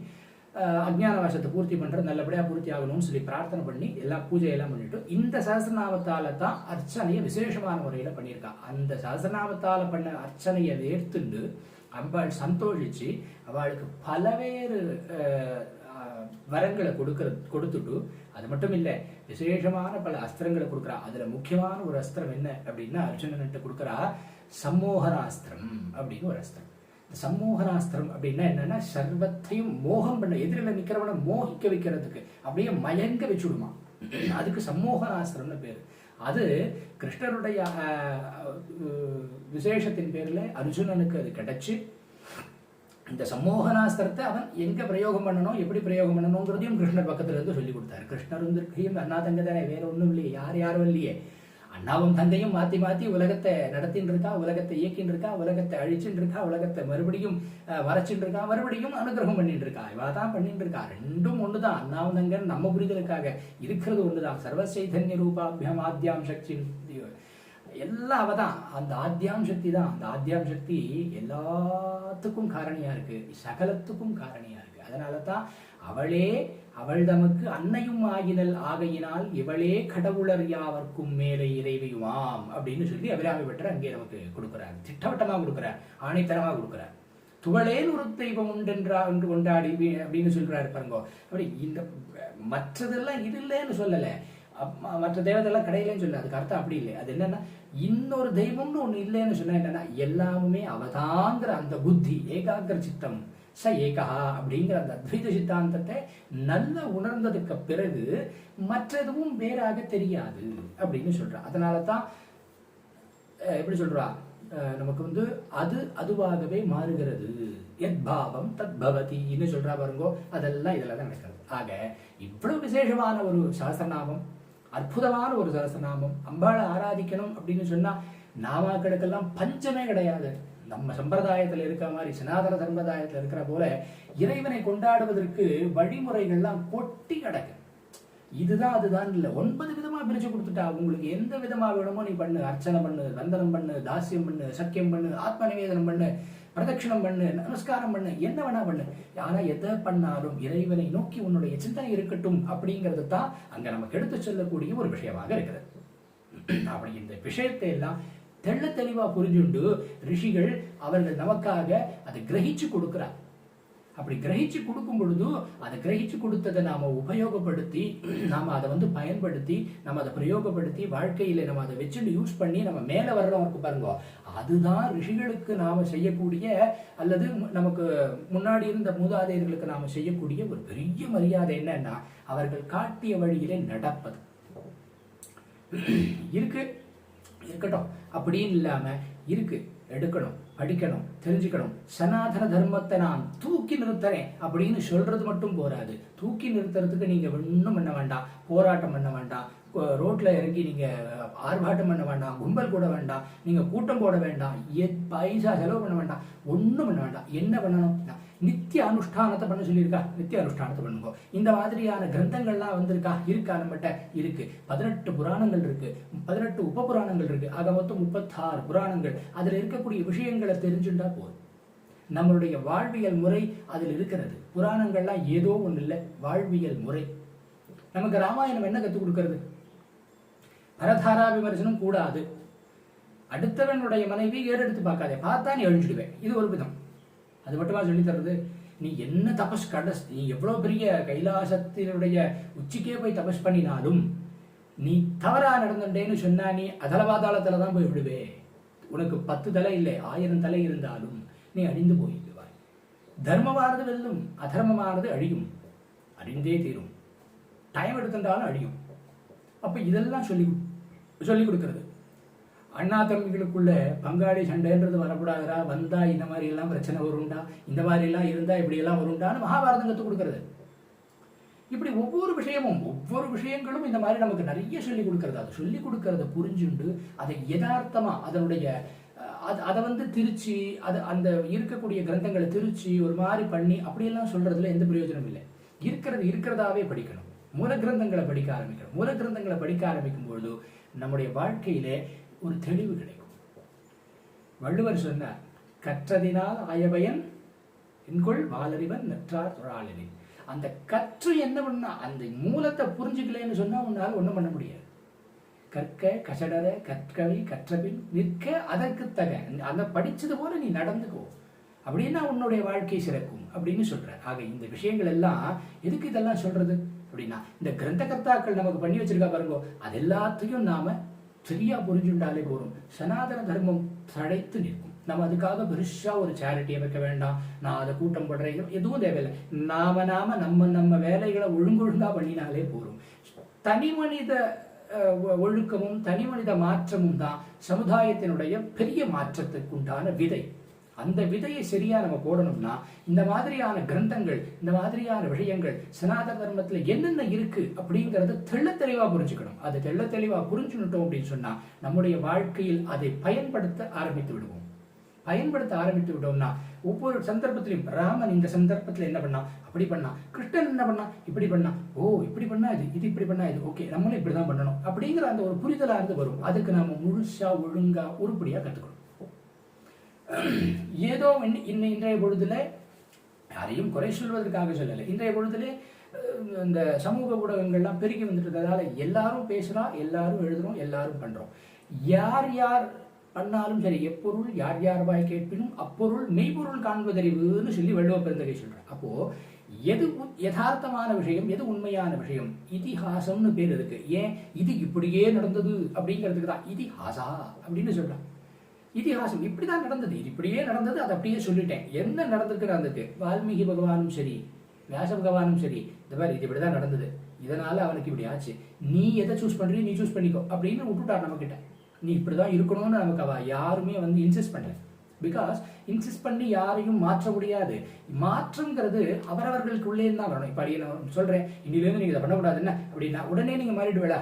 அஜ்ஞான வாசத்தை பூர்த்தி பண்றது நல்லபடியா பூர்த்தி ஆகணும்னு சொல்லி பிரார்த்தனை பண்ணி எல்லாம் பூஜையெல்லாம் பண்ணிட்டு இந்த சஹஸ்ரநாமத்தால தான் அர்ச்சனையை விசேஷமான முறையில பண்ணியிருக்கா. அந்த சஹஸ்ரநாமத்தால பண்ண அர்ச்சனையை ஏற்றுண்டு அம்பாள் சந்தோஷிச்சு அவளுக்கு பலவேறு வரங்களை கொடுத்துட்டு, அது மட்டும் இல்லை, விசேஷமான பல அஸ்திரங்களை கொடுக்குறா. அதுல முக்கியமான ஒரு அஸ்திரம் என்ன அப்படின்னா, அர்ஜுனன்ட்ட கொடுக்குறா சம்மோகனாஸ்திரம் அப்படின்னு ஒரு அஸ்திரம். சம்மோகனாஸ்திரம் அப்படின்னா என்னன்னா, சர்வத்தையும் மோகம் பண்ண, எதிரில் நிக்கிறவனை மோகிக்க வைக்கிறதுக்கு, அப்படியே மயங்க வச்சுடுமா. அதுக்கு சம்மோகனாஸ்திரம்னு பேரு. அது கிருஷ்ணருடைய விசேஷத்தின் பேர்ல அர்ஜுனனுக்கு அது கிடைச்சு, இந்த சம்மோகனாஸ்திரத்தை அவன் எங்க பிரயோகம் பண்ணணும், எப்படி பிரயோகம் பண்ணணுங்கிறதையும் கிருஷ்ணர் பக்கத்துல இருந்து சொல்லி கொடுத்தாரு. கிருஷ்ணரும் திருக்கையும் அண்ணா தங்க தானே, வேற ஒண்ணும் இல்லையே, யாரும் இல்லையே. அண்ணாவும் தந்தையும் மாத்தி மாத்தி உலகத்தை நடத்தின்னு இருக்கா, உலகத்தை இயக்கின்னு இருக்கா, உலகத்தை அழிச்சுட்டு இருக்கா, உலகத்தை மறுபடியும் வரைச்சுட்டு இருக்கா, மறுபடியும் அனுகிரகம் பண்ணிட்டு இருக்கா. இவாதான் பண்ணிட்டு இருக்கா. ரெண்டும் ஒண்ணுதான். அண்ணாவும் தங்கன் நம்ம புரிதலுக்காக இருக்கிறது ஒண்ணுதான். சர்வசைதன்ய ரூபாபியம் ஆத்யாம் சக்தி, எல்லாம் அவதான். அந்த ஆத்யாம் சக்தி தான். அந்த ஆத்யாம் சக்தி எல்லாத்துக்கும் காரணியா இருக்கு, சகலத்துக்கும் காரணியா இருக்கு. அதனாலதான் அவள் தமக்கு அன்னையும் ஆகினல் ஆகையினால் இவளே கடவுளர் யாவர்க்கும் மேலே இறைவியுமாம் அப்படின்னு சொல்லி அபிராமி பட்டர் அங்கே நமக்கு கொடுக்கிறார். திட்டவட்டமா கொடுக்கிறார், ஆணைத்தனமா கொடுக்கிறார். துவளேன் ஒரு தெய்வம் உண்டென்றா என்று கொண்டாடி அப்படின்னு சொல்றாரு பாருங்க. அப்படி இந்த மற்றதெல்லாம் இது இல்லைன்னு சொல்லல, மற்ற தெய்வத்தெல்லாம் கிடையிலன்னு சொல்ல, அதுக்கு அர்த்தம் அப்படி இல்லை. அது என்னன்னா, இன்னொரு தெய்வம்னு ஒண்ணு இல்லைன்னு சொன்னா என்னன்னா, எல்லாமே அவதாங்கிற அந்த புத்தி, ஏகாகிர சித்தம் ச ஏகா அப்படிங்கிற அந்த அத்வைத சித்தாந்தத்தை நல்ல உணர்ந்ததுக்கு பிறகு மற்றதுவும் வேறாக தெரியாது அப்படின்னு சொல்றா. அதனாலதான் எப்படி சொல்றா, நமக்கு அதுவாகவே மாறுகிறது. எத் பாவம் தத் பவதின்னு சொல்றா பாருங்கோ. அதெல்லாம் இதுல தான் நடக்கிறது. ஆக இவ்வளவு விசேஷமான ஒரு சஹஸ்ரநாமம், அற்புதமான ஒரு சஹஸ்ரநாமம். அம்பாளை ஆராதிக்கணும் அப்படின்னு சொன்னா நாமாக்களுக்கெல்லாம் பஞ்சமே கிடையாது. நம்ம சம்பிரதாயத்தில் இருக்கிற மாதிரி, சனாதன சம்பிரதாயத்தில் இருக்கிற போல இறைவனை கொண்டாடுவதற்கு வழிமுறைகள்லாம் கொட்டி கிடக்கு. இதுதான் அதுதான் இல்லை, 9 விதமா பிரிச்சு கொடுத்துட்டா. உங்களுக்கு எந்த விதமா வேணுமோ நீ பண்ணு, அர்ச்சனை பண்ணு, வந்தனம் பண்ணு, தாசியம் பண்ணு, சக்கியம் பண்ணு, ஆத்ம நிவேதனம் பண்ணு, பிரதட்சிணம் பண்ணு, நமஸ்காரம் பண்ணு, என்ன வேணா பண்ணு. ஆனா எதை பண்ணாலும் இறைவனை நோக்கி உன்னுடைய சிந்தனை இருக்கட்டும் அப்படிங்கிறது தான் அங்க நமக்கு எடுத்து சொல்லக்கூடிய ஒரு விஷயமாக இருக்கிறது. அப்படி இந்த விஷயத்தை எல்லாம் தெள்ள தெளிவா புரிஞ்சுண்டு ரிஷிகள் அவர்கள் நமக்காக அதை கிரகிச்சு கொடுக்கிறார். அப்படி கிரகிச்சு கொடுக்கும் பொழுது அதை கிரகிச்சு கொடுத்ததை நாம உபயோகப்படுத்தி, நாம அதை பயன்படுத்தி, நம்ம அதை பிரயோகப்படுத்தி வாழ்க்கையில நம்ம அதை வச்சுட்டு யூஸ் பண்ணி நம்ம மேல வர்றவங்க பாருங்க. அதுதான் ரிஷிகளுக்கு நாம செய்யக்கூடிய, அல்லது நமக்கு முன்னாடி இருந்த மூதாதையர்களுக்கு நாம செய்யக்கூடிய ஒரு பெரிய மரியாதை. என்னன்னா, அவர்கள் காட்டிய வழியிலே நடப்பது இருக்கட்டும் அப்படின்னு இல்லாம இருக்கு, எடுக்கணும், படிக்கணும், தெரிஞ்சுக்கணும். சனாதன தர்மத்தை நான் தூக்கி நிறுத்துறேன் அப்படின்னு சொல்றது மட்டும் போராது. தூக்கி நிறுத்துறதுக்கு நீங்க ஒன்றும் பண்ண வேண்டாம், போராட்டம் பண்ண வேண்டாம், ரோட்ல இறங்கி நீங்க ஆர்ப்பாட்டம் பண்ண வேண்டாம், கும்பல் கூட வேண்டாம், நீங்க கூட்டம் போட வேண்டாம், பைசா செலவு பண்ண வேண்டாம், ஒன்றும் பண்ண வேண்டாம். என்ன பண்ணணும், நித்திய அனுஷ்டானத்தை பண்ண சொல்லியிருக்கா, நித்திய அனுஷ்டானத்தை பண்ணுங்க. இந்த மாதிரியான கிரந்தங்கள்லாம் இருக்கா நம்மகிட்ட இருக்கு. 18 புராணங்கள் இருக்கு, 18 உப புராணங்கள் இருக்கு. ஆக மொத்தம் 36 புராணங்கள். அதுல இருக்கக்கூடிய விஷயங்களை தெரிஞ்சுட்டா போதும். நம்மளுடைய வாழ்வியல் முறை அதில் இருக்கிறது. புராணங்கள்லாம் ஏதோ ஒண்ணு இல்லை, வாழ்வியல் முறை. நமக்கு ராமாயணம் என்ன கற்றுக் கொடுக்கிறது? பரதாரா விமர்சனம் கூடாது, அடுத்தவனுடைய மனைவி ஏறெடுத்து பார்க்காதே, பார்த்தா நீ அழிஞ்சிடுவேன், இது ஒரு விதம். அது மட்டுமா சொல்லி தர்றது? நீ என்ன தபஸ் நீ எவ்வளவு பெரிய கைலாசத்தினுடைய உச்சிக்கே போய் தபஸ் பண்ணினாலும் நீ தவறா நடந்துட்டேன்னு சொன்னா நீ அதலவாதாளத்துலதான் போய் விடுவே. உனக்கு 10 தலை இல்லை, 1000 தலை இருந்தாலும் நீ அழிந்து போயிடுவாய். தர்மமானது வெல்லும், அதர்மமானது அழியும், அழிந்தே தீரும், டைம் எடுத்துட்டாலும் அழியும். அப்ப இதெல்லாம் சொல்லி கொடுக்கறது. அண்ணா தம்பிகளுக்குள்ள பங்காளி சண்டைன்றது வரக்கூடாதுரா, வந்தா இந்த மாதிரி எல்லாம் பிரச்சனை வரும்டா, இந்த மாதிரி எல்லாம் இருந்தா இப்படி எல்லாம் வரும்டான்னு மகாபாரதம் கற்றுக் கொடுக்கறது. இப்படி ஒவ்வொரு விஷயங்களும் இந்த மாதிரி நமக்கு நிறைய சொல்லிக் கொடுக்கறது. அதை சொல்லிக் கொடுக்கறத புரிஞ்சுண்டு அதை யதார்த்தமா அதனுடைய அதை திருச்சி அது அந்த இருக்கக்கூடிய கிரந்தங்களை திருச்சி ஒரு மாதிரி பண்ணி அப்படியெல்லாம் சொல்றதுல எந்த பிரயோஜனம் இல்லை. இருக்கிறதாவே படிக்கணும். மூல கிரந்தங்களை படிக்க ஆரம்பிக்கணும். மூல கிரந்தங்களை படிக்க ஆரம்பிக்கும் பொழுது நம்முடைய வாழ்க்கையிலே ஒரு தெளிவு கிடைக்கும். வள்ளுவர் சொன்னார், கற்றதினால் ஆயபயன் என்கொள் வாலறிவன் நற்றார் தொழாளினி. அந்த கற்று என்ன பண்ணா, அந்த மூலத்தை புரிஞ்சுக்கலன்னு சொன்னா உன்னால ஒண்ணும் பண்ண முடியாது. கற்க கசடர கற்கவி கற்றபின் நிற்க அதற்கு தக, அதை படிச்சது போல நீ நடந்துக்கோ, அப்படின்னா உன்னுடைய வாழ்க்கை சிறக்கும் அப்படின்னு சொல்ற. ஆக இந்த விஷயங்கள் எல்லாம் எதுக்கு இதெல்லாம் சொல்றது அப்படின்னா, இந்த கிரந்த கர்த்தாக்கள் நமக்கு பண்ணி வச்சிருக்கா பாருங்க, அது எல்லாத்தையும் நாம சரியா புரிஞ்சுட்டாலே போதும். சனாதன தர்மம் தழைத்து நிற்கும். நம்ம அதுக்காக பெருசா ஒரு சேரிட்டியை வைக்க வேண்டாம், நான் அதை கூட்டம் போடுறேன், எதுவும் தேவையில்லை. நாம நம்ம வேலைகளை ஒழுங்கொழுங்கா பண்ணினாலே போதும். தனி மனித ஒழுக்கமும் தனி மனித மாற்றமும் தான் சமுதாயத்தினுடைய பெரிய மாற்றத்துக்கு உண்டான விதை. அந்த விதையை சரியா நம்ம போடணும்னா இந்த மாதிரியான கிரந்தங்கள், இந்த மாதிரியான விஷயங்கள் சனாதன தர்மத்துல என்னென்ன இருக்கு அப்படிங்கறத தெள்ளத்தெளிவா புரிஞ்சுக்கணும். அதை தெள்ளத்தெளிவா புரிஞ்சுட்டோம் அப்படின்னு சொன்னா நம்முடைய வாழ்க்கையில் அதை பயன்படுத்த ஆரம்பித்து விட்டோம்னா ஒவ்வொரு சந்தர்ப்பத்திலையும் ராமன் இந்த சந்தர்ப்பத்தில் என்ன பண்ணா, அப்படி பண்ணா, கிருஷ்ணன் என்ன பண்ணா, இப்படி பண்ணா, ஓ இப்படி பண்ணா இது இப்படி பண்ணா இது, ஓகே நம்மளும் இப்படிதான் பண்ணணும் அப்படிங்கிற அந்த ஒரு புரிதலா இருந்து வரும். அதுக்கு நாம முழுசா ஒழுங்கா உருப்படியா கத்துக்கணும். ஏதோ இன்றைய பொழுதுல யாரையும் குறை சொல்வதற்காக சொல்லலை, இன்றைய பொழுதுல இந்த சமூக ஊடகங்கள்லாம் பெருகி வந்துட்டதால எல்லாரும் பேசுறோம், எல்லாரும் எழுதுறோம், எல்லாரும் பண்றோம். யார் பண்ணாலும் சரி, எப்பொருள் யார் யார் வாய் கேட்பினும் அப்பொருள் மெய்ப்பொருள் காண்பதறிவுன்னு சொல்லி வள்ளுவ பெருந்தகை சொல்றேன். அப்போ எது யதார்த்தமான விஷயம், எது உண்மையான விஷயம், இதிஹாசம்னு பேர் இருக்கு. ஏன் இது இப்படியே நடந்தது அப்படிங்கிறதுக்கு தான் இதிஹாசா அப்படின்னு சொல்றான். இதிஹாசம் இப்படிதான் நடந்தது, இது இப்படியே நடந்தது, அதை அப்படியே சொல்லிட்டேன். என்ன நடந்திருக்கு, வால்மீகி பகவானும் சரி, வியாச பகவானும் சரி, இந்த மாதிரி இது இப்படிதான் நடந்தது, இதனால அவனுக்கு இப்படி ஆச்சு, நீ எதை சூஸ் பண்றீ நீ சூஸ் பண்ணிக்கோ அப்படின்னு விட்டுட்டார் நம்ம கிட்ட. நீ இப்படிதான் இருக்கணும்னு நமக்கு அவ யாருமே இன்சிஸ்ட் பண்ணல. பிகாஸ் இன்சிஸ்ட் பண்ணி யாரையும் மாற்ற முடியாது. மாற்றம்ங்கிறது அவரவர்களுக்குள்ளே தான் வரணும். இப்போ அடியே நான் சொல்றேன், இன்னிலேருந்து நீங்க இதை பண்ணக்கூடாது என்ன அப்படின்னா உடனே நீங்க மாறிடுவேல,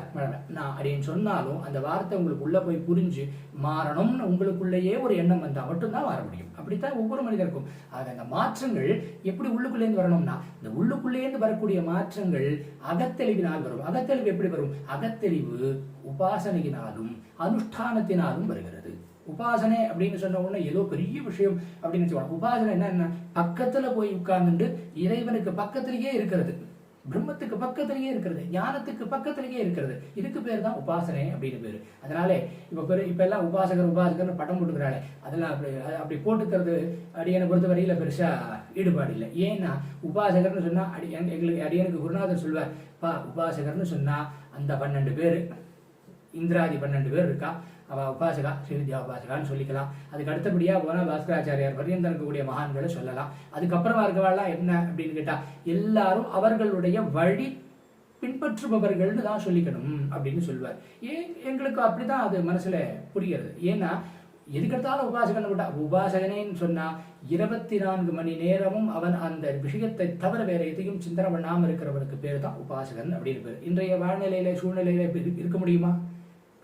நான் அப்படின்னு சொன்னாலும் அந்த வார்த்தை உங்களுக்கு உள்ள போய் புரிஞ்சு மாறணும்னு உங்களுக்குள்ளேயே ஒரு எண்ணம் வந்தா மட்டும்தான் மாற முடியும். அப்படித்தான் ஒவ்வொரு மனிதருக்கும். ஆக அந்த மாற்றங்கள் எப்படி உள்ளுக்குள்ளேருந்து வரணும்னா, இந்த உள்ளுக்குள்ளேருந்து வரக்கூடிய மாற்றங்கள் அகத்தெளிவினால் வரும். அகத்தெளிவு எப்படி வரும்? அகத்தெளிவு உபாசனையினாலும் அனுஷ்டானத்தினாலும் வருகிறது. உபாசனை அப்படின்னு சொன்ன உடனே ஏதோ பெரிய விஷயம் அப்படின்னு சொல்லுவாங்க. உபாசனை என்ன, பக்கத்துல போய் உட்கார்ந்துட்டு இறைவனுக்கு பக்கத்திலேயே இருக்கிறது, பிரம்மத்துக்கு பக்கத்திலேயே இருக்கிறது, ஞானத்துக்கு பக்கத்திலேயே இருக்கிறது. இதுக்கு பேர் தான் உபாசனை அப்படின்னு பேரு. அதனாலே இப்ப எல்லாம் உபாசகர்னு பட்டம் போட்டுக்கிறாளே, அதெல்லாம் அப்படி போட்டுக்கிறது அடியனை பொறுத்த வரையில பெருசா ஈடுபாடு இல்லை. ஏன்னா உபாசகர்னு சொன்னா எங்களுக்கு அடியனுக்கு குருநாதர் சொல்வார், உபாசகர்னு சொன்னா அந்த 12 பேரு, இந்திராதி 12 பேர் இருக்கா, அவ உபாசகா, ஸ்ரீவித்யா உபாசகான்னு சொல்லிக்கலாம். அதுக்கு அடுத்தபடியா போனா பாஸ்கராச்சாரியார் பர்யந்தம் இருக்கக்கூடிய மகான்களை சொல்லலாம். அதுக்கப்புறமா இருக்கவாள்லாம் என்ன அப்படின்னு கேட்டா எல்லாரும் அவர்களுடைய வழி பின்பற்றுபவர்கள்னு தான் சொல்லிக்கணும் அப்படின்னு சொல்லுவார். எங்களுக்கு அப்படிதான் அது மனசுல புரிகிறது. ஏன்னா எதுக்கெடுத்தாலும் உபாசகன் விட்டா, உபாசகனேன்னு சொன்னா 24 மணி நேரமும் அவன் அந்த விஷயத்தை தவிர வேற எதையும் சிந்தனை பண்ணாம இருக்கிறவனுக்கு பேர் தான் உபாசகன் அப்படின்னு பேர். இன்றைய வாழ்நிலையில சூழ்நிலையில இருக்க முடியுமா?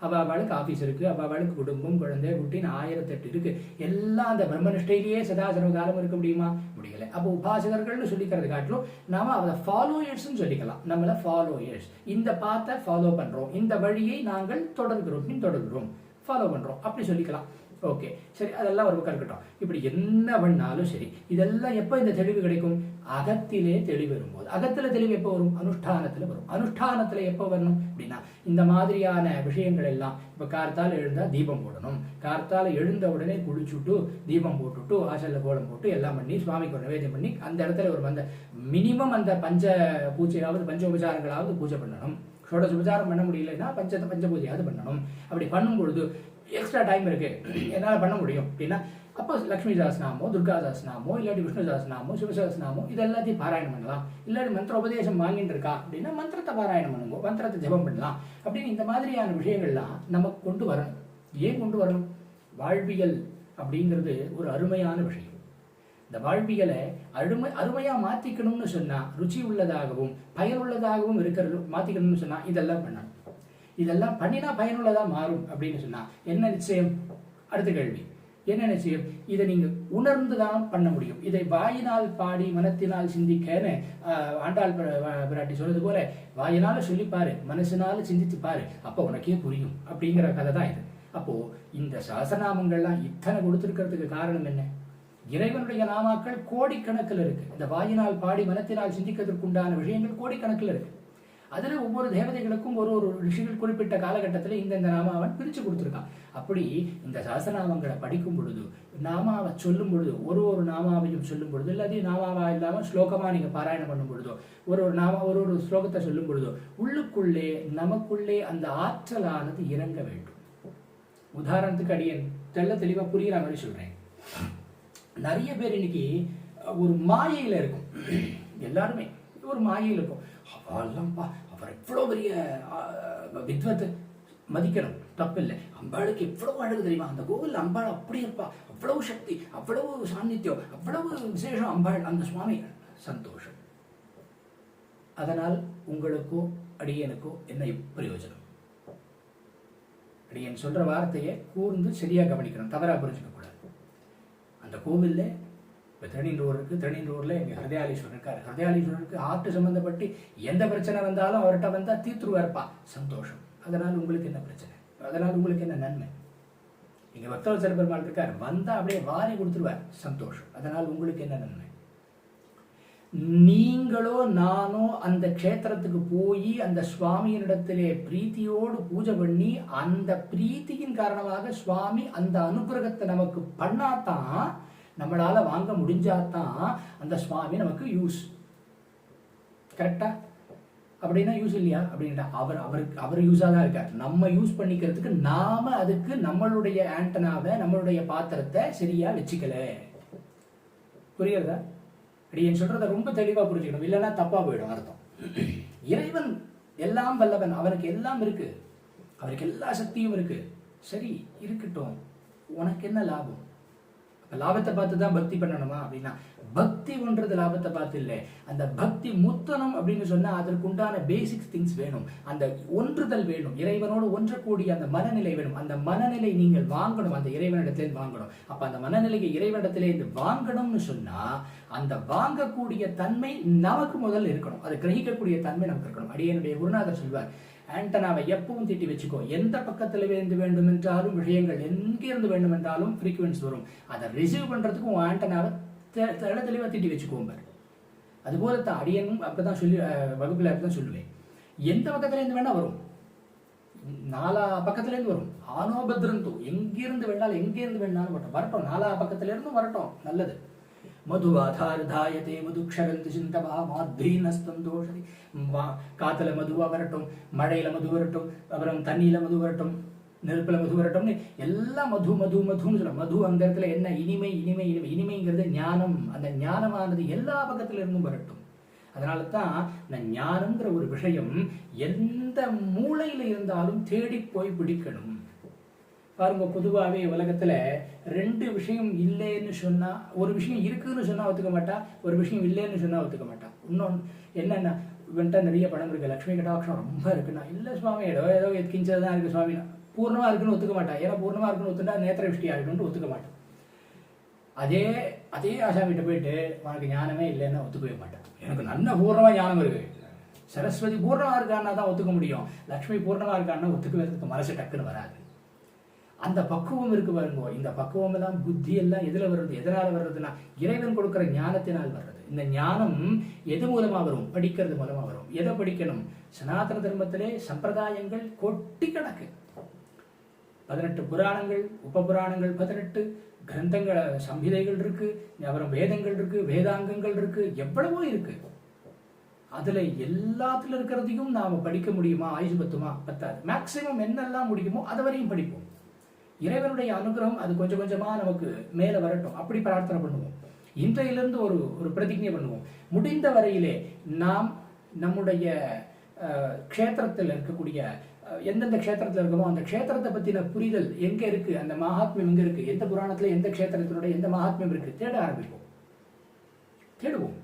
அவளுக்கு ஆபீஸ் இருக்கு, அவளுக்கு குடும்பம், குழந்தை, குட்டின்னு 1008 இருக்கு. எல்லாம் அந்த பிரம்மனிஷ்டையிலேயே சதாசர்வ காலம் இருக்க முடியுமா? முடியல. அப்போ உபாசகர்கள்னு சொல்லிக்கிறது காட்டிலும் நாம அவளை ஃபாலோயர்ஸ் சொல்லிக்கலாம். நம்மள ஃபாலோயர்ஸ், இந்த பாத்தை ஃபாலோ பண்றோம், இந்த வழியை நாங்கள் தொடர்கிறோம், ஃபாலோ பண்றோம் அப்படி சொல்லிக்கலாம். ஓகே சரி, அதெல்லாம் ஒரு பக்கம் இருக்கட்டும். இப்படி என்ன பண்ணாலும் சரி, இதெல்லாம் எப்ப இந்த தெளிவு கிடைக்கும்? அகத்திலே தெளிவு வரும்போது. அகத்துல தெளிவு எப்போ வரும்? அனுஷ்டானத்துல வரும். அனுஷ்டானத்துல எப்போ வரணும் அப்படின்னா, இந்த மாதிரியான விஷயங்கள் எல்லாம் இப்ப கார்த்தால எழுந்தா தீபம் போடணும், கார்த்தால எழுந்த உடனே குளிச்சுட்டு தீபம் போட்டுட்டு ஆசல்ல கோலம் போட்டு எல்லாம் பண்ணி சுவாமிக்கு நிவேதம் பண்ணி அந்த இடத்துல ஒரு மினிமம் அந்த பஞ்ச பூஜையாவது பஞ்ச உபச்சாரங்களாவது பூஜை பண்ணணும். ஷோடச உபச்சாரம் பண்ண முடியலன்னா பஞ்ச பூஜையாவது பண்ணணும். அப்படி பண்ணும் பொழுது எக்ஸ்ட்ரா டைம் இருக்கு, என்னால் பண்ண முடியும் அப்படின்னா அப்போ லக்ஷ்மி சாஸ்திரநாமோ, துர்கா சாஸ்திரநாமோ, இல்லாட்டி விஷ்ணு சாஸ்திரநாமோ, சிவசாஸ்திரநாமோ இது எல்லாத்தையும் பாராயணம் பண்ணலாம். இல்லாட்டி மந்திர உபதேசம் வாங்கிட்டு இருக்கா அப்படின்னா மந்திரத்தை பாராயணம் பண்ணுங்க, மந்திரத்தை ஜபம் பண்ணலாம் அப்படின்னு இந்த மாதிரியான விஷயங்கள்லாம் நமக்கு கொண்டு வரணும். ஏன் கொண்டு வரணும்? வாழ்வியல் அப்படிங்கிறது ஒரு அருமையான விஷயம். இந்த வாழ்வியலை அருமையா மாத்திக்கணும்னு சொன்னா, ருச்சி உள்ளதாகவும் பயனுள்ளதாகவும் இருக்கிறது மாத்திக்கணும்னு சொன்னா இதெல்லாம் பண்ணணும். இதெல்லாம் பண்ணினா பயனுள்ளதா மாறும் அப்படின்னு சொன்னா என்ன நிச்சயம்? அடுத்த கேள்வி என்ன நிச்சயம்? இதை நீங்க உணர்ந்துதான் பண்ண முடியும். இதை வாயினால் பாடி மனத்தினால் சிந்திக்கன்னு ஆண்டாள் பிராட்டி சொல்றது போல வாயினால சொல்லிப்பாரு, மனசினால சிந்தித்து பாரு, அப்ப உனக்கே புரியும் அப்படிங்கிற கதை தான் இது. அப்போ இந்த சஹஸ்ரநாமங்கள்லாம் இத்தனை கொடுத்திருக்கிறதுக்கு காரணம் என்ன? இறைவனுடைய நாமாக்கள் கோடிக்கணக்கில் இருக்கு. இந்த வாயினால் பாடி மனத்தினால் சிந்திக்கிறதுக்கு உண்டான விஷயங்கள் கோடிக்கணக்கில் இருக்கு. அதுல ஒவ்வொரு தேவதைகளுக்கும் ஒரு ஒரு ரிஷிகள் குறிப்பிட்ட காலகட்டத்தில் இந்த நாமாவன் பிரிச்சு கொடுத்துருக்கான். அப்படி இந்த சஹஸ்ரநாமங்களை படிக்கும் பொழுது, நாமாவை சொல்லும் பொழுது, ஒரு ஒரு நாமாவையும் சொல்லும் பொழுது, இல்லாதையும் நாமாவா இல்லாம ஸ்லோகமா நீங்க பாராயணம் பண்ணும் பொழுதோ, ஒரு ஒரு நாம ஒரு ஒரு ஸ்லோகத்தை சொல்லும் பொழுதோ உள்ளுக்குள்ளே நமக்குள்ளே அந்த ஆற்றலானது இறங்க வேண்டும். உதாரணத்துக்கு அடியேன் தெளிவா புரியுற மாதிரி சொல்றேன். நிறைய பேர் இன்னைக்கு ஒரு மாயையில இருக்கும். எல்லாருமே ஒரு மாயையில் இருக்கும். அவெல்லாம்ப்பா அவர் எவ்வளவு பெரிய வித்வத்தை மதிக்கணும், தப்பு இல்லை. அம்பாளுக்கு எவ்வளவு அழகு தெரியுமா, அந்த கோவில் அம்பாள் அப்படி இருப்பா, அவ்வளவு சக்தி, அவ்வளவு சாநித்தியம், அவ்வளவு விசேஷம் அம்பாள், அந்த சுவாமி. சந்தோஷம். அதனால் உங்களுக்கோ அடியனுக்கோ என்ன பிரயோஜனம்? அடியன் சொல்ற வார்த்தையை கூர்ந்து சரியா கவனிக்கணும், தவறா புரிஞ்சுக்க கூடாது. அந்த கோவில்ல இப்போ திருநீன்றூர் இருக்குது. திருநீன்றூரில் எங்கள் ஹிருதயாலீஸ்வரர் இருக்கார். ஹிருதயாலீஸ்வரருக்கு ஹார்ட் சம்மந்தப்பட்டு எந்த பிரச்சனை வந்தாலும் அவர்கிட்ட வந்தால் தீர்த்துருவார்ப்பா. சந்தோஷம். அதனால் உங்களுக்கு என்ன பிரச்சனை? அதனால் உங்களுக்கு என்ன நன்மை? இங்கே பக்தவத்சல பெருமாள் இருக்கார், வந்தால் அப்படியே வாரி கொடுத்துருவார். சந்தோஷம். அதனால் உங்களுக்கு என்ன நன்மை? நீங்களோ நானோ அந்த க்ஷேத்திரத்துக்கு போய் அந்த சுவாமியினிடத்திலே பிரீத்தியோடு பூஜை பண்ணி அந்த பிரீத்தியின் காரணமாக சுவாமி அந்த அனுகிரகத்தை நமக்கு பண்ணாதான், நம்மளால வாங்க முடிஞ்சாதான் அந்த சுவாமி நமக்கு யூஸ். கரெக்டா? அப்படின்னா யூஸ் இல்லையா? அப்படின்னா அவர் யூஸா தான் இருக்கார். நம்ம யூஸ் பண்ணிக்கிறதுக்கு நாம அதுக்கு நம்மளுடைய ஆண்டனாவை, நம்மளுடைய பாத்திரத்தை சரியா வச்சுக்கல. புரியுறதா? அடியேன் சொல்றத ரொம்ப தெளிவா புரிஞ்சுக்கணும், இல்லைன்னா தப்பா போயிடும் அர்த்தம். இறைவன் எல்லாம் வல்லவன், அவனுக்கு எல்லாம் இருக்கு, அவருக்கு எல்லா சக்தியும் இருக்கு. சரி இருக்கட்டும், உனக்கு என்ன லாபம்? லாபத்தை பார்த்து தான் பக்தி பண்ணணுமா அப்படின்னா, பக்தி ஒன்றது லாபத்தை பார்த்து இல்லை. அந்த பக்தி முத்தனம் அப்படின்னு சொன்னா அதற்கு உண்டான பேசிக் திங்ஸ் வேணும். அந்த ஒன்றுதல் வேணும், இறைவனோடு ஒன்றக்கூடிய அந்த மனநிலை வேணும். அந்த மனநிலை நீங்கள் வாங்கணும், அந்த இறைவனிடத்திலேருந்து வாங்கணும். அப்ப அந்த மனநிலையை இறைவனிடத்திலேருந்து வாங்கணும்னு சொன்னா அந்த வாங்கக்கூடிய தன்மை நமக்கு முதல்ல இருக்கணும், அதை கிரகிக்கக்கூடிய தன்மை நமக்கு இருக்கணும். அடியனுடைய குருநாதர் சொல்வார், ஆண்டனாவை எப்பவும் திட்டி வச்சுக்கோ. எந்த பக்கத்துல இருந்து வேண்டும் என்றாலும் விஷயங்கள் எங்கிருந்து வேண்டும் என்றாலும் ஃப்ரீக்வன்ஸ் வரும். அதை ரிசீவ் பண்றதுக்கு உன் ஆண்டனாவை தெளிவா திட்டி வச்சுக்கோம்பார். அதுபோல தான் அடியனும் அப்படிதான் சொல்லி வகுப்புல அப்படிதான் சொல்லுவேன். எந்த பக்கத்துல இருந்து வேணா வரும், நாலா பக்கத்துல இருந்து வரும். ஆனோபத்ரந்தோ, எங்கிருந்து வேணாலும் எங்கிருந்து வேணாலும் வரட்டும், நாலா பக்கத்துல இருந்தும் வரட்டும், நல்லது. மதுவாதாரதாயதே மதுக்ஷரந்தி சிந்தவா மாத்ரீனஸ்தந்தோஷதி. காத்துல மதுவா வரட்டும், மழையில மது வரட்டும், அப்புறம் தண்ணியில மது வரட்டும், நெருப்புல மது வரட்டும்னு எல்லாம் மது மது மதுன்னு சொல்ல. மது அந்த இடத்துல என்ன? இனிமை இனிமை இனிமை. இனிமைங்கிறது ஞானம். அந்த ஞானமானது எல்லா பக்கத்துல இருந்தும் வரட்டும். அதனால தான் இந்த ஞானம்ங்கிற ஒரு விஷயம் எந்த மூளையில இருந்தாலும் தேடி போய் பிடிக்கணும். பாருங்க, பொதுவாகவே உலகத்துல ரெண்டு விஷயம் இல்லைன்னு சொன்னா, ஒரு விஷயம் இருக்குன்னு சொன்னா ஒத்துக்க மாட்டா, ஒரு விஷயம் இல்லைன்னு சொன்னா ஒத்துக்க மாட்டா. இன்னொன்று என்னன்னா, இவன்ட்ட நிறைய பணம் இருக்கு, லட்சுமி கடாட்சம் ரொம்ப இருக்குன்னா, இல்லை சுவாமி ஏதோ கிஞ்சதான் இருக்கு சுவாமி, பூர்ணமா இருக்குன்னு ஒத்துக்க மாட்டா. ஏன்னா பூர்ணமா இருக்குன்னு ஒத்துட்டா நேத்திர விஷயம் ஆகிடும்னு ஒத்துக்க மாட்டான். அதே ஆசாமிகிட்ட போயிட்டு உனக்கு ஞானமே இல்லைன்னா ஒத்துக்கவே மாட்டான். எனக்கு நல்ல பூர்ணமா ஞானம் இருக்கு, சரஸ்வதி பூர்ணமா இருக்கான்னா தான் ஒத்துக்க முடியும், லட்சுமி பூர்ணமா இருக்கான்னா ஒத்துக்கிறதுக்கு மனசு டக்குன்னு வராது. அந்த பக்குவம் இருக்கு பாருங்க. இந்த பக்குவம் எல்லாம் புத்தி எல்லாம் எதுல வருது? எதனால வர்றதுன்னா இறைவன் கொடுக்கிற ஞானத்தினால் வர்றது. இந்த ஞானம் எது மூலமா வரும்? படிக்கிறது மூலமா வரும். எதை படிக்கணும்? சனாதன தர்மத்திலே சம்பிரதாயங்கள் கொட்டி கணக்கு. 18 புராணங்கள், உப புராணங்கள் 18, கிரந்தங்கள் சம்ஹிதைகள் இருக்கு, அப்புறம் வேதங்கள் இருக்கு, வேதாங்கங்கள் இருக்கு, எவ்வளவோ இருக்கு. அதுல எல்லாத்துல இருக்கிறதையும் நாம படிக்க முடியுமா? ஆயுசு பத்துமா? பத்தாது. மேக்சிமம் என்னெல்லாம் முடியுமோ அதை வரையும் படிப்போம். இறைவனுடைய அனுகிரகம் அது கொஞ்சம் கொஞ்சமா நமக்கு மேல வரட்டும், அப்படி பிரார்த்தனை பண்ணுவோம். இன்றையிலிருந்து ஒரு ஒரு பிரதிஜை பண்ணுவோம். முடிந்த வரையிலே நாம் நம்முடைய க்ஷேத்திரத்தில் இருக்கக்கூடிய எந்தெந்த க்ஷேத்திரத்தில் இருக்கமோ அந்த க்ஷேத்திரத்தை பற்றின புரிதல் எங்கே இருக்கு, அந்த மகாத்மியம் எங்கே இருக்கு, எந்த புராணத்தில் எந்த க்ஷேத்திரத்தினுடைய எந்த மகாத்மியம் இருக்கு, தேட ஆரம்பிப்போம். தேடுவோம்,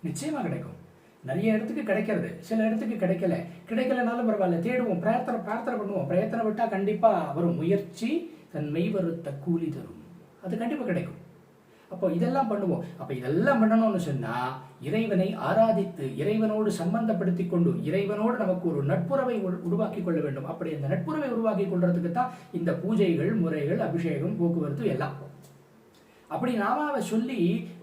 நிச்சயமா கிடைக்கும். நிறைய இடத்துக்கு கிடைக்கிறது, சில இடத்துக்கு கிடைக்கலனாலும் பரவாயில்ல, தேடுவோம், பிரார்த்தனை பண்ணுவோம். பிரயத்தனை விட்டா கண்டிப்பா வரும். முயற்சி தன் மெய்வருத்த கூலி தரும், அது கண்டிப்பா கிடைக்கும். அப்போ இதெல்லாம் பண்ணுவோம். அப்ப இதெல்லாம் பண்ணணும்னு சொன்னா இறைவனை ஆராதித்து இறைவனோடு சம்பந்தப்படுத்தி கொண்டு இறைவனோடு நமக்கு ஒரு நட்புறவை உருவாக்கி கொள்ள வேண்டும். அப்படி அந்த நட்புறவை உருவாக்கி கொள்றதுக்கு தான் இந்த பூஜைகள், முறைகள், அபிஷேகம், போக்குவரத்து எல்லாம். அப்படி நாம சொல்லி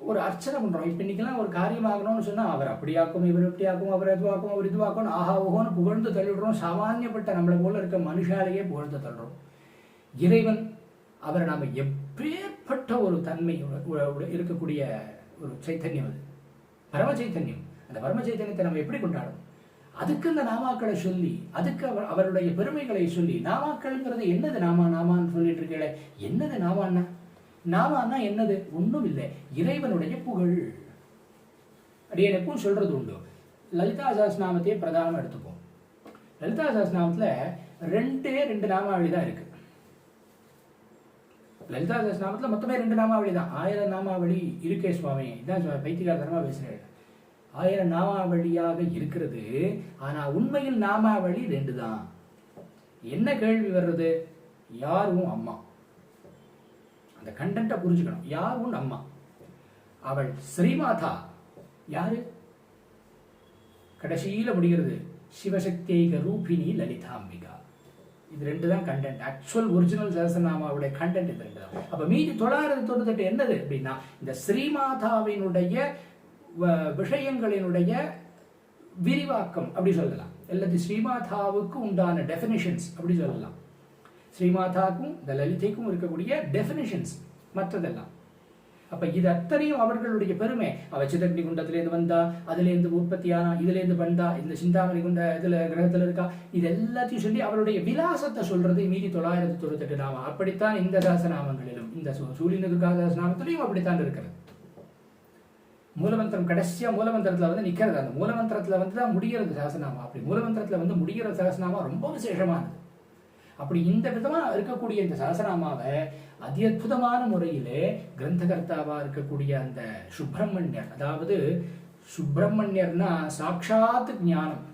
ஒரு அர்ச்சனை பண்றோம். இப்ப இன்னைக்கெல்லாம் ஒரு காரியமாகணும்னு சொன்னா அவர் அப்படியாக்கும், இவர் இப்படியாக்கும், அவர் இதுவாக்கும், அவர் இதுவாக்கும், ஆஹா ஓஹோன்னு புகழ்ந்து தள்ளிடுறோம். சாமானியப்பட்ட நம்மளை போல இருக்க மனுஷாலேயே புகழ்ந்து தள்ளுறோம். இறைவன் அவரை நாம எப்பேற்பட்ட ஒரு தன்மை இருக்கக்கூடிய ஒரு சைத்தன்யம், அது பரம சைத்தன்யம். அந்த பரம சைத்தன்யத்தை நம்ம எப்படி கொண்டாடும்? அதுக்கு இந்த நாமாக்களை சொல்லி, அதுக்கு அவருடைய பெருமைகளை சொல்லி, நாமாக்கள்ங்கிறது என்னது? நாமான்னு சொல்லிட்டு இருக்கே, என்னது நாமான்னா? நாமான்னா என்னது? ஒன்றும் இல்லை, இறைவனுடைய புகழ். அப்படியே எப்பவும் சொல்றது உண்டு. லலிதா சஹஸ்ரநாமத்தையே பிரதானம் எடுத்துப்போம். லலிதா சஹஸ்ரநாமத்துல ரெண்டு நாமாவளி தான் இருக்கு. லலிதா சஹஸ்ரநாமத்துல மொத்தமே 2 நாமாவளி தான். 1000 நாமாவளி இருக்கே சுவாமி, இதான் பைத்தியகாரமா பேசுறேன். 1000 நாமாவளியாக இருக்கிறது, ஆனா உண்மையில் நாமாவளி 2 தான். என்ன கேள்வி வர்றது? யாரும் அம்மா. அந்த கண்டென்ட்டை புரிஞ்சுக்கணும். யாரும் அம்மா, அவள் ஸ்ரீமாதா. யாரு? கடைசியில முடிகிறது சிவசக்திக ரூபிணி லலிதாம்பிகா. இது 2 தான் கண்டென்ட். ஆக்சுவல் ஒரிஜினல் சஹஸ்ரநாமாவுடைய கண்டென்ட் இது 2 தான். அப்ப மீதி 998 என்னது அப்படின்னா இந்த ஸ்ரீமாதாவினுடைய விஷயங்களினுடைய விரிவாக்கம் அப்படி சொல்லலாம். அல்லது ஸ்ரீமாதாவுக்கு உண்டான டெஃபினிஷன்ஸ் அப்படி சொல்லலாம். ஸ்ரீமாதாவுக்கும் இந்த லலிதைக்கும் இருக்கக்கூடிய டெஃபினிஷன்ஸ் மற்றதெல்லாம். அப்ப இது அத்தனையும் அவர்களுடைய பெருமை. அவ சிதக்னி குண்டத்திலேருந்து வந்தா, அதுலேருந்து உற்பத்தியானா, இதுலேருந்து வந்தா, இந்த சிந்தாமணி குண்ட இதுல கிரகத்துல இருக்கா, இது எல்லாத்தையும் சொல்லி அவருடைய விலாசத்தை சொல்றது மீதி 998 நாமம். அப்படித்தான் இந்த சஹஸ்ரநாமங்களிலும், இந்த சூரியன் துர்கா சஹஸ்ரநாமத்திலையும் அப்படித்தான் இருக்கிறது. மூலமந்திரம் கடைசியா மூலமந்திரத்துல வந்து நிக்கிறது. அந்த மூலமந்திரத்துல வந்து தான் முடிகிறது சஹஸ்ரநாமம். அப்படி மூலமந்திரத்துல வந்து முடிகிற சஹஸ்ரநாமம் ரொம்ப விசேஷமானது. அப்படி இந்த விதமா இருக்கக்கூடிய இந்த சஹஸ்ரநாமாவை அதி அற்புதமான முறையிலே கிரந்தகர்த்தாவா இருக்கக்கூடிய அந்த சுப்பிரமணியர், அதாவது சுப்பிரமணியர்னா சாட்சாத் ஞானம்,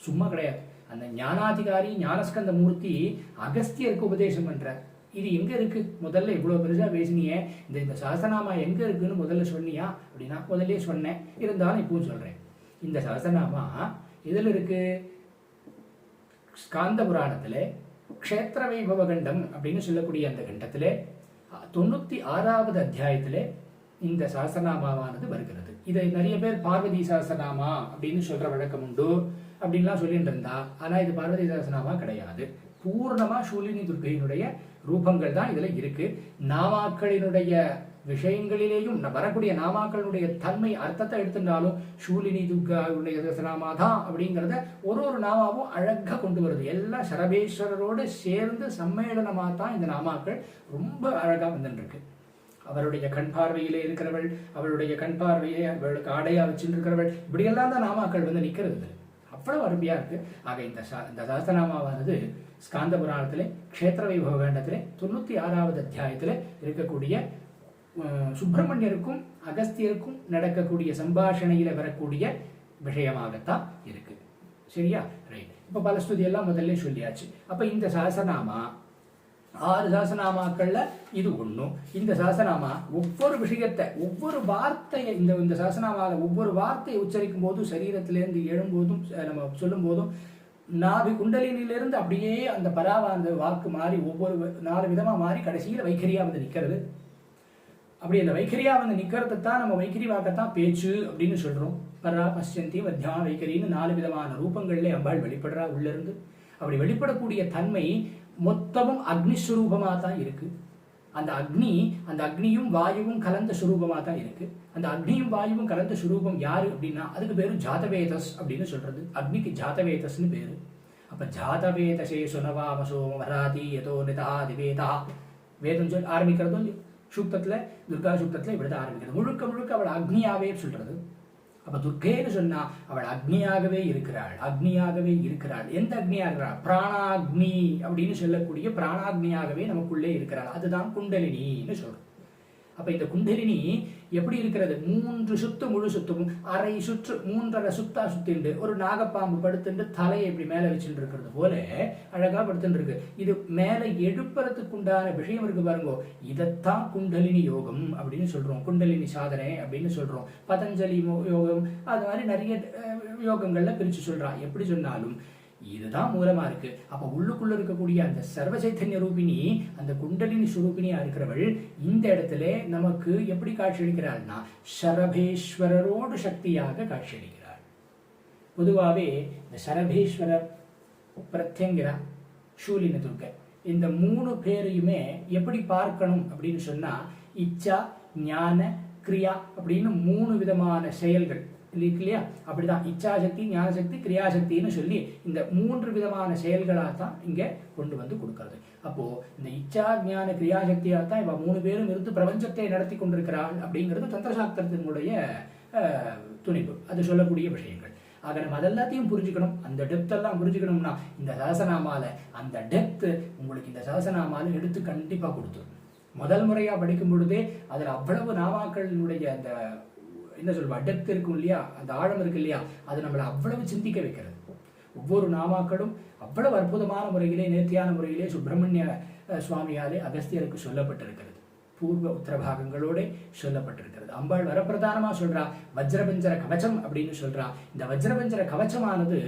சும்மா கிடையாது. அந்த ஞானாதிகாரி ஞானஸ்கந்த மூர்த்தி அகஸ்தியருக்கு உபதேசம் பண்றார். இது எங்க இருக்கு? முதல்ல இவ்வளவு பெருசா பேசினியே, இந்த சஹஸ்ரநாமா எங்க இருக்குன்னு முதல்ல சொன்னியா அப்படின்னா முதல்ல சொன்னேன், இருந்தாலும் இப்பவும் சொல்றேன். இந்த சஹஸ்ரநாமா எதில் இருக்கு? ஸ்காந்த புராணத்திலே க்ஷேத்திர வைபவ கண்டம் அப்படின்னு சொல்லக்கூடிய அந்த கண்டத்திலே 96வது அத்தியாயத்திலே இந்த சஹஸ்ரநாமாவானது வருகிறது. இதை நிறைய பேர் பார்வதி சஹஸ்ரநாமா அப்படின்னு சொல்ற வழக்கம் உண்டு, அப்படின்லாம் சொல்லிட்டு இருந்தா. ஆனா இது பார்வதி சஹஸ்ரநாமா கிடையாது. பூர்ணமா சூலினி துர்க்கையினுடைய ரூபங்கள் தான் இதுல இருக்கு. நாமாக்களினுடைய விஷயங்களிலேயும் வரக்கூடிய நாமாக்களுடைய தன்மை அர்த்தத்தை எடுத்துட்டாலும் சூலினி துர்காவுடைய சஹஸ்ரநாமா தான் அப்படிங்கிறத ஒரு நாமாவும் அழகா கொண்டு வருது. எல்லாம் சரபேஸ்வரரோடு சேர்ந்து சம்மேளனமா தான் இந்த நாமாக்கள் ரொம்ப அழகா வந்துட்டு இருக்கு. அவருடைய கண் பார்வையிலே இருக்கிறவள், அவளுடைய கண் பார்வையை அவளுக்கு ஆடையா வச்சுட்டு இருக்கிறவள், இப்படியெல்லாம் தான் நாமாக்கள் வந்து நிக்கிறது. அவ்வளவு அருமையா இருக்கு. ஆக இந்த சஹஸ்ரநாமாவானது ஸ்காந்த புராணத்திலே க்ஷேத்திர வைபவ கண்டத்திலே 96வது அத்தியாயத்திலே இருக்கக்கூடிய சுப்பிரமணியருக்கும் அகஸ்தியருக்கும் நடக்கக்கூடிய சம்பாஷணையில வரக்கூடிய விஷயமாகத்தான் இருக்கு. சரியா? ரைட். இப்ப பலஸ்துதி எல்லாம் முதல்ல சொல்லியாச்சு. அப்ப இந்த சஹஸ்ரநாமா 6 சஹஸ்ரநாமாக்கள்ல இது ஒண்ணும். இந்த சஹஸ்ரநாமா ஒவ்வொரு விஷயத்தை, ஒவ்வொரு வார்த்தையை, இந்த சஹஸ்ரநாமால ஒவ்வொரு வார்த்தையை உச்சரிக்கும் போதும், சரீரத்திலிருந்து எழும்போதும், நம்ம சொல்லும் போதும், நாபி குண்டலினிலிருந்து அப்படியே அந்த பராவாந்த வாக்கு மாறி ஒவ்வொரு 4 விதமா மாறி கடைசியில வைக்கரியா வந்து நிக்கிறது. அப்படி அந்த வைக்கரியா வந்து நிக்கிறது தான் நம்ம வைக்கரி வாக்கத்தான் பேச்சு அப்படின்னு சொல்றோம். பரா பஷ்யந்தி மத்தியா வைக்கரின்னு 4 விதமான ரூபங்கள்ல அம்பாள் வெளிப்படுறா உள்ள இருந்து. அப்படி வெளிப்படக்கூடிய தன்மை மொத்தமும் அக்னிஸ்வரூபமா தான் இருக்கு. அந்த அக்னியும் வாயுவும் கலந்த சுரூபமா தான் இருக்கு. அந்த அக்னியும் வாயுவும் கலந்த சுரூபம் யாரு அப்படின்னா அதுக்கு பேரு ஜாதவேதஸ் அப்படின்னு சொல்றது. அக்னிக்கு ஜாதவேதஸ்னு பேரு. அப்ப ஜாதவேதசே சுனவாமசோ வராதி யதோ நிதா திவேதா வேதம் சொல்லி ஆரம்பிக்கிறதும் சூக்தத்துல துர்கா சூக்தத்துல இப்படிதான் ஆரம்பிக்கிறது. முழுக்க முழுக்க அவள் அக்னியாவே சொல்றது. அப்ப துர்கேன்னு சொன்னா அவள் அக்னியாகவே இருக்கிறாள், அக்னியாகவே இருக்கிறாள். எந்த அக்னியா இருக்கிறாள்? பிராணாக்னி அப்படின்னு சொல்லக்கூடிய பிராணாக்னியாகவே நமக்குள்ளே இருக்கிறாள். அதுதான் குண்டலினின்னு சொல்றோம். அப்ப இந்த குண்டலினி எப்படி இருக்கிறது? 3 சுத்து முழு சுத்தும் அரை சுற்று 3.5 சுத்தா சுத்திண்டு ஒரு நாகப்பாம்பு படுத்துட்டு தலையை இப்படி மேல வச்சுட்டு இருக்கிறது போல அழகா படுத்துட்டு இருக்கு. இது மேல எழுப்புறதுக்கு உண்டான விஷயம் இருக்கு பாருங்க. இதைத்தான் குண்டலினி யோகம் அப்படின்னு சொல்றோம், குண்டலினி சாதனை அப்படின்னு சொல்றோம். பதஞ்சலி யோகம் அது மாதிரி நிறைய யோகங்கள்ல பிரிச்சு சொல்றான். எப்படி சொன்னாலும் இதுதான் மூலமா இருக்கு. அப்ப உள்ளுக்குள்ள இருக்கக்கூடிய அந்த சர்வ சைத்தன்ய ரூபிணி, அந்த குண்டலினி சுரூபிணியா இருக்கிறவள் இந்த இடத்துல நமக்கு எப்படி காட்சியளிக்கிறாள்னா சரபேஸ்வரரோடு சக்தியாக காட்சியளிக்கிறாள். பொதுவாகவே இந்த சரபேஸ்வரர், பிரத்யங்கிரா, சூலினி துர்க்கை இந்த 3 பேரையுமே எப்படி பார்க்கணும் அப்படின்னு சொன்னா இச்சா ஞான கிரியா அப்படின்னு 3 விதமான செயல்கள் இல்லையா? அப்படிதான் இச்சாசக்தி, ஞானசக்தி, கிரியாசக்தின்னு சொல்லி இந்த 3 விதமான செயல்களாக தான் இங்க கொண்டு வந்து கொடுக்கறது. அப்போ இந்த இச்சா ஞான கிரியாசக்தியாக தான் இவ 3 பேரும் இருந்து பிரபஞ்சத்தை நடத்தி கொண்டிருக்கிறாள் அப்படிங்கிறது தந்திரசாஸ்திரத்தினுடைய துணிப்பு, அது சொல்லக்கூடிய விஷயங்கள். ஆக நம்ம அதெல்லாத்தையும் புரிஞ்சுக்கணும். அந்த டெப்த் எல்லாம் புரிஞ்சுக்கணும்னா இந்த சஹஸ்ரநாமால அந்த டெப்த் உங்களுக்கு இந்த சஹஸ்ரநாமால எடுத்து கண்டிப்பா கொடுத்துரும். முதல் முறையா படிக்கும் பொழுதே அதுல அவ்வளவு நாமாக்களினுடைய அந்த என்ன சொல்வா டெப்த் இருக்கும் இல்லையா, அந்த ஆழம் இருக்கு இல்லையா, அது நம்மளை அவ்வளவு சிந்திக்க வைக்கிறது. ஒவ்வொரு நாமாக்களும் அவ்வளவு அற்புதமான முறையிலே, நேர்த்தியான முறையிலே சுப்பிரமணிய சுவாமியாலே அகஸ்தியருக்கு சொல்லப்பட்டிருக்கிறது. பூர்வ உத்தரபாகங்களோட சொல்லப்பட்டிருக்கிறது. அம்பாள் வரப்பிரதானமா சொல்றா வஜ்ரபஞ்சர கவச்சம் அப்படின்னு சொல்றா. இந்த வஜ்ரபஞ்சர கவச்சமானது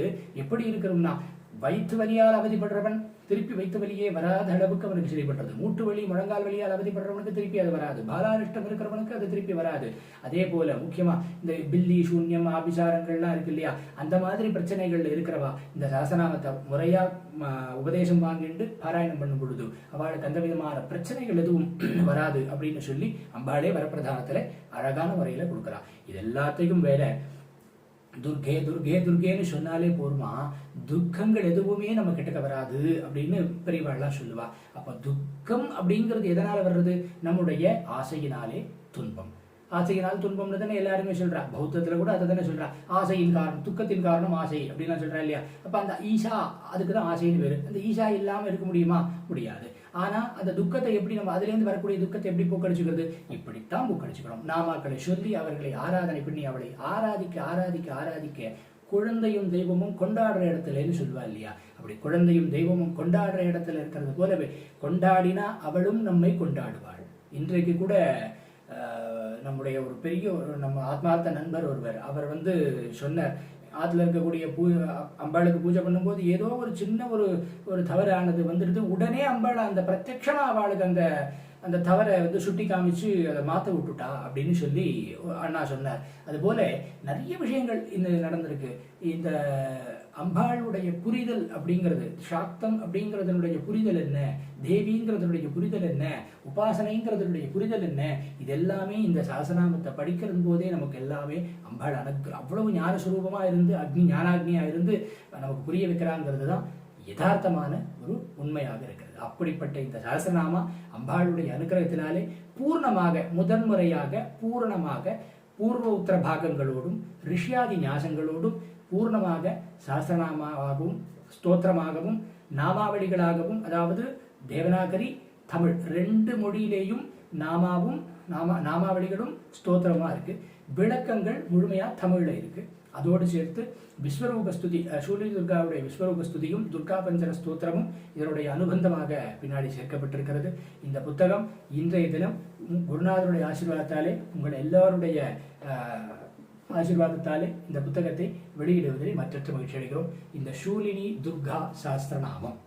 எப்படி இருக்கணும்னா வயிற்று வலியால் அவதிப்படுறவன் திருப்பி வயிற்று வலியே வராத அளவுக்கு அவனுக்கு சரிப்பட்டது. மூட்டு வலி முழங்கால் வலியால் அவதிப்படுறவனுக்கு திருப்பி அது வராது. பாலாரிஷ்டம் இருக்கிறவனுக்கு அது திருப்பி வராது. அதே போல முக்கியமா இந்த பில்லி சூன்யம் ஆபிசாரங்கள்லாம் இருக்கு இல்லையா, அந்த மாதிரி பிரச்சனைகள் இருக்கிறவா இந்த சாசனாமத்தை முறையா உபதேசம் வாங்கிட்டு பாராயணம் பண்ணும் பொழுது அவளுக்கு அந்த விதமான பிரச்சனைகள் எதுவும் வராது அப்படின்னு சொல்லி அம்பாளே வரப்பிரதானத்துல அழகான முறையில கொடுக்குறா. இது எல்லாத்தையும் வேற துர்கே துர்கே துர்கேன்னு சொன்னாலே போருமா, துக்கங்கள் எதுவுமே நம்ம கிட்டக்க வராது அப்படின்னு பெரியவாள்லாம் சொல்லுவா. அப்ப துக்கம் அப்படிங்கிறது எதனால வர்றது? நம்முடைய ஆசையினாலே துன்பம். ஆசையினால் துன்பம்னு தானே எல்லாருமே சொல்றா. பௌத்தத்துல கூட அதை தானே சொல்றா. ஆசையின் காரணம், துக்கத்தின் காரணம் ஆசை அப்படின்லாம் சொல்றா இல்லையா. அப்ப அந்த ஈஷா, அதுக்குதான் ஆசைன்னு பேரு. அந்த ஈஷா இல்லாம இருக்க முடியுமா? முடியாது. ஆனா அந்த துக்கத்தை எப்படி நம்ம அதுல இருந்து வரக்கூடிய துக்கத்தை எப்படி போக்கடிச்சுக்கிறது? இப்படித்தான் போக்கடிச்சுக்கணும். நாமாக்களை சொல்லி அவர்களை ஆராதனை பண்ணி அவளை ஆராதிக்க ஆராதிக்க ஆராதிக்க குழந்தையும் தெய்வமும் கொண்டாடுற இடத்துலன்னு சொல்லுவா இல்லையா. அப்படி குழந்தையும் தெய்வமும் கொண்டாடுற இடத்துல இருக்கிறது போலவே கொண்டாடினா அவளும் நம்மை கொண்டாடுவாள். இன்றைக்கு கூட நம்முடைய ஒரு பெரிய நம்ம ஆத்மார்த்த நண்பர் ஒருவர், அவர் சொன்னார், ஆத்துல இருக்கக்கூடிய அம்பாளுக்கு பூஜை பண்ணும்போது ஏதோ ஒரு சின்ன ஒரு தவறானது வந்துடுது, உடனே அம்பாள் அந்த பிரத்யட்சமா அவளுக்கு அந்த தவறை சுட்டி காமிச்சு அதை மாற்ற விட்டுட்டா அப்படின்னு சொல்லி அண்ணா சொன்னார். அதுபோல நிறைய விஷயங்கள் இந்த நடந்திருக்கு. இந்த அம்பாளுடைய புரிதல் அப்படிங்கிறது, சாக்தம் அப்படிங்கிறதனுடைய புரிதல் என்ன, தேவிங்கிறதனுடைய புரிதல் என்ன, உபாசனைங்கிறதனுடைய புரிதல் என்ன, இது எல்லாமே இந்த சாசனாமத்தை படிக்கிறது போதே நமக்கு எல்லாமே அம்பாள் அவ்வளவு ஞானஸ்வரூபமா இருந்து ஞானாக்னியா இருந்து நமக்கு புரிய வைக்கிறாங்கிறது தான் யதார்த்தமான ஒரு உண்மையாக இருக்கிறது. அப்படிப்பட்ட இந்த சஹஸ்ரநாமா அம்பாளுடைய அனுகிரகத்தினாலே பூர்ணமாக முதன்முறையாக பூரணமாக பூர்வ உத்தர பாகங்களோடும் ரிஷியாதி ஞாசங்களோடும் பூர்ணமாக சஹஸ்ரநாமாவாகவும் ஸ்தோத்திரமாகவும் நாமாவளிகளாகவும், அதாவது தேவநாகரி தமிழ் 2 மொழியிலேயும் நாமாவும் நாமாவளிகளும் ஸ்தோத்திரமா இருக்கு. விளக்கங்கள் முழுமையா தமிழ்ல இருக்கு. அதோடு சேர்த்து விஸ்வரூபஸ்துதி, சூலி துர்காவுடைய விஸ்வரூபஸ்துதியும் துர்கா பஞ்சர ஸ்தோத்திரமும் இதனுடைய அனுபந்தமாக பின்னாடி சேர்க்கப்பட்டிருக்கிறது. இந்த புத்தகம் இன்றைய தினம் குருநாதருடைய ஆசீர்வாதத்தாலே, உங்கள் எல்லாருடைய ஆசீர்வாதத்தாலே இந்த புத்தகத்தை வெளியிடுவதில் மற்றற்ற மகிழ்ச்சி அடைகிறோம். இந்த சூலினி துர்கா சாஸ்திரநாமம்,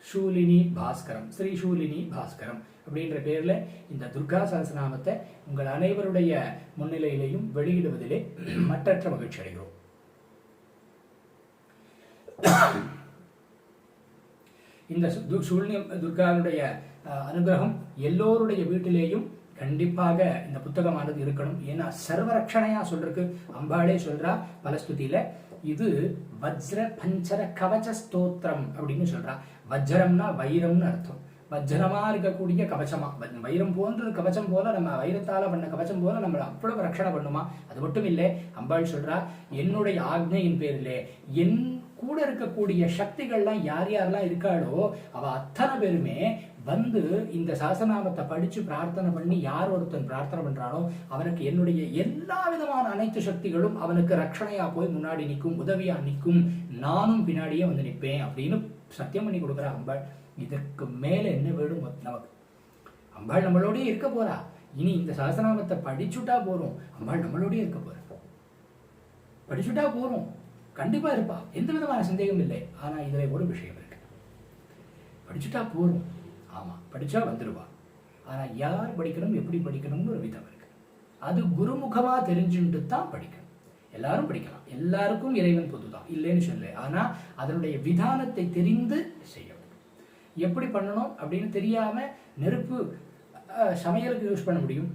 சூலினி பாஸ்கரம், ஸ்ரீ சூலினி பாஸ்கரம் அப்படின்ற பேர்ல இந்த துர்கா சஹஸ்ரநாமத்தை உங்கள் அனைவருடைய முன்னிலையிலையும் வெளியிடுவதிலே மற்றற்ற மகிழ்ச்சி அடைகிறோம். இந்த துர்காவுடைய அனுகிரகம் எல்லோருடைய வீட்டிலேயும் கண்டிப்பாக இந்த புத்தகமானது இருக்கணும். ஏன்னா சர்வரட்சணையா சொல்றதுக்கு அம்பாளே சொல்றா பலஸ்துதியில, இது வஜ்ர பஞ்சர கவச ஸ்தோத்திரம் அப்படின்னு சொல்றா. வஜ்ரம்னா வைரம்னு அர்த்தம். வஜ்ரமா இருக்கக்கூடிய கவசமா, வைரம் போன்ற கவசம் போல, நம்ம வைரத்தால பண்ண கவசம் போல நம்மளை அவ்வளவு ரட்சணை பண்ணுமா. அது மட்டும் இல்லை, அம்பாள் சொல்றா, என்னுடைய ஆக்ஞையின் பேரிலே என் கூட இருக்கக்கூடிய சக்திகள்லாம் யார் யாரெல்லாம் இருக்காளோ அவ அத்தனை பேருமே வந்து இந்த சாசநாமத்தை படிச்சு பிரார்த்தனை பண்ணி யார் ஒருத்தன் பிரார்த்தனை பண்றானோ அவனுக்கு என்னுடைய எல்லா விதமான அனைத்து சக்திகளும் அவனுக்கு ரட்சணையா போய் முன்னாடி நிற்கும், உதவியா நிற்கும், நானும் பின்னாடியே வந்து நிற்பேன் அப்படின்னு சத்தியம் பண்ணி கொடுக்குற அம்பாள். இதற்கு மேல என்ன வேணும் நமக்கு? அம்பாள் நம்மளோடய இருக்க போறா. இனி இந்த சாசநாமத்தை படிச்சுட்டா போறோம், அம்பாள் நம்மளோடய இருக்க போறா. படிச்சுட்டா போறோம், கண்டிப்பா இருப்பா, எந்த விதமான சந்தேகம் இல்லை. ஆனா இதுல ஒரு விஷயம் இருக்கு. படிச்சுட்டா போறோம், ஆமா, படிச்சா வந்துடுவா. ஆனா யார் படிக்கணும், எப்படி படிக்கணும்னு ஒரு விதம் இருக்கு. அது குருமுகமா தெரிஞ்சுட்டு தான் படிக்கணும். எல்லாரும் படிக்கலாம், எல்லாருக்கும் இறைவன் பொதுதான், இல்லைன்னு சொல்லு. ஆனா அதனுடைய விதானத்தை தெரிந்து செய்ய வேண்டும். எப்படி பண்ணணும் அப்படின்னு தெரியாம நெருப்பு சமையலுக்கு யூஸ் பண்ண முடியும்,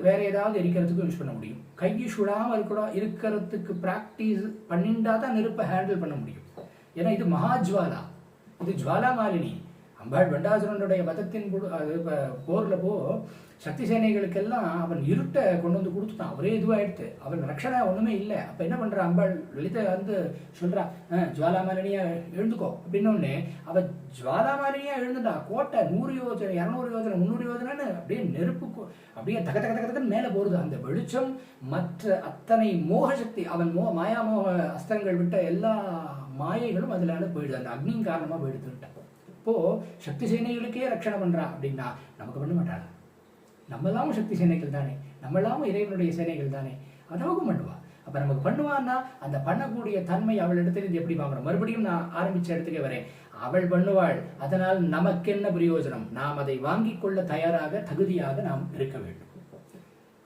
வேற ஏதாவது எரிக்கிறதுக்கும் யூஸ் பண்ண முடியும். கையை சுடாம இருக்கிறதுக்கு பிராக்டிஸ் பண்ணிண்டா தான் நெருப்பை ஹேண்டில் பண்ண முடியும். ஏன்னா இது மகாஜ்வாலா, இது ஜுவாலா மாலினி. அம்பாள் பண்டாசுரனுடைய வதத்தின் போர்ல சக்தி சேனைகளுக்கெல்லாம் அவன் இருட்டை கொண்டு வந்து கொடுத்துட்டான். அவரே இதுவாயிடுத்து, அவன் ரட்சணை ஒண்ணுமே இல்லை. அப்ப என்ன பண்ற அம்பாள் லலிதா வந்து சொல்றா, ஜுவாலா மாலினியா எழுந்துக்கோ அப்படின்னு. அவ ஜுவாலா மாலினியா எழுந்துட்டா. கோட்டை 100 யோஜனை 200 யோஜனை 300 யோஜனைன்னு அப்படியே நெருப்பு அப்படியே தக தக தகன்னு மேல போடுது. அந்த வெளிச்சம் மற்ற அத்தனை மோக சக்தி, அவன் மாயா மோக அஸ்திரங்கள் விட்ட எல்லா மாயைகளும் அதுல போயிடுது. அந்த அக்னியின் காரணமா போயிடுதுன்ட்டான். இப்போ சக்தி சேனைகளுக்கே ரட்சணை பண்றா அப்படின்னா நமக்கு பண்ண மாட்டாளா? நம்மளாவும் சக்தி சேனைகள் தானே, நம்மளாவும் இறைவனுடைய சேனைகள் தானே, அதவும் பண்ணுவா. அப்ப நமக்கு பண்ணுவான்னா அந்த பண்ணக்கூடிய தன்மை அவள் இடத்துல எப்படி வாங்கணும்? மறுபடியும் நான் ஆரம்பிச்ச இடத்துக்கே வரேன். அவள் பண்ணுவாள், அதனால் நமக்கு என்ன பிரயோஜனம்? நாம் அதை வாங்கிக் கொள்ள தயாராக தகுதியாக நாம் இருக்க வேண்டும்.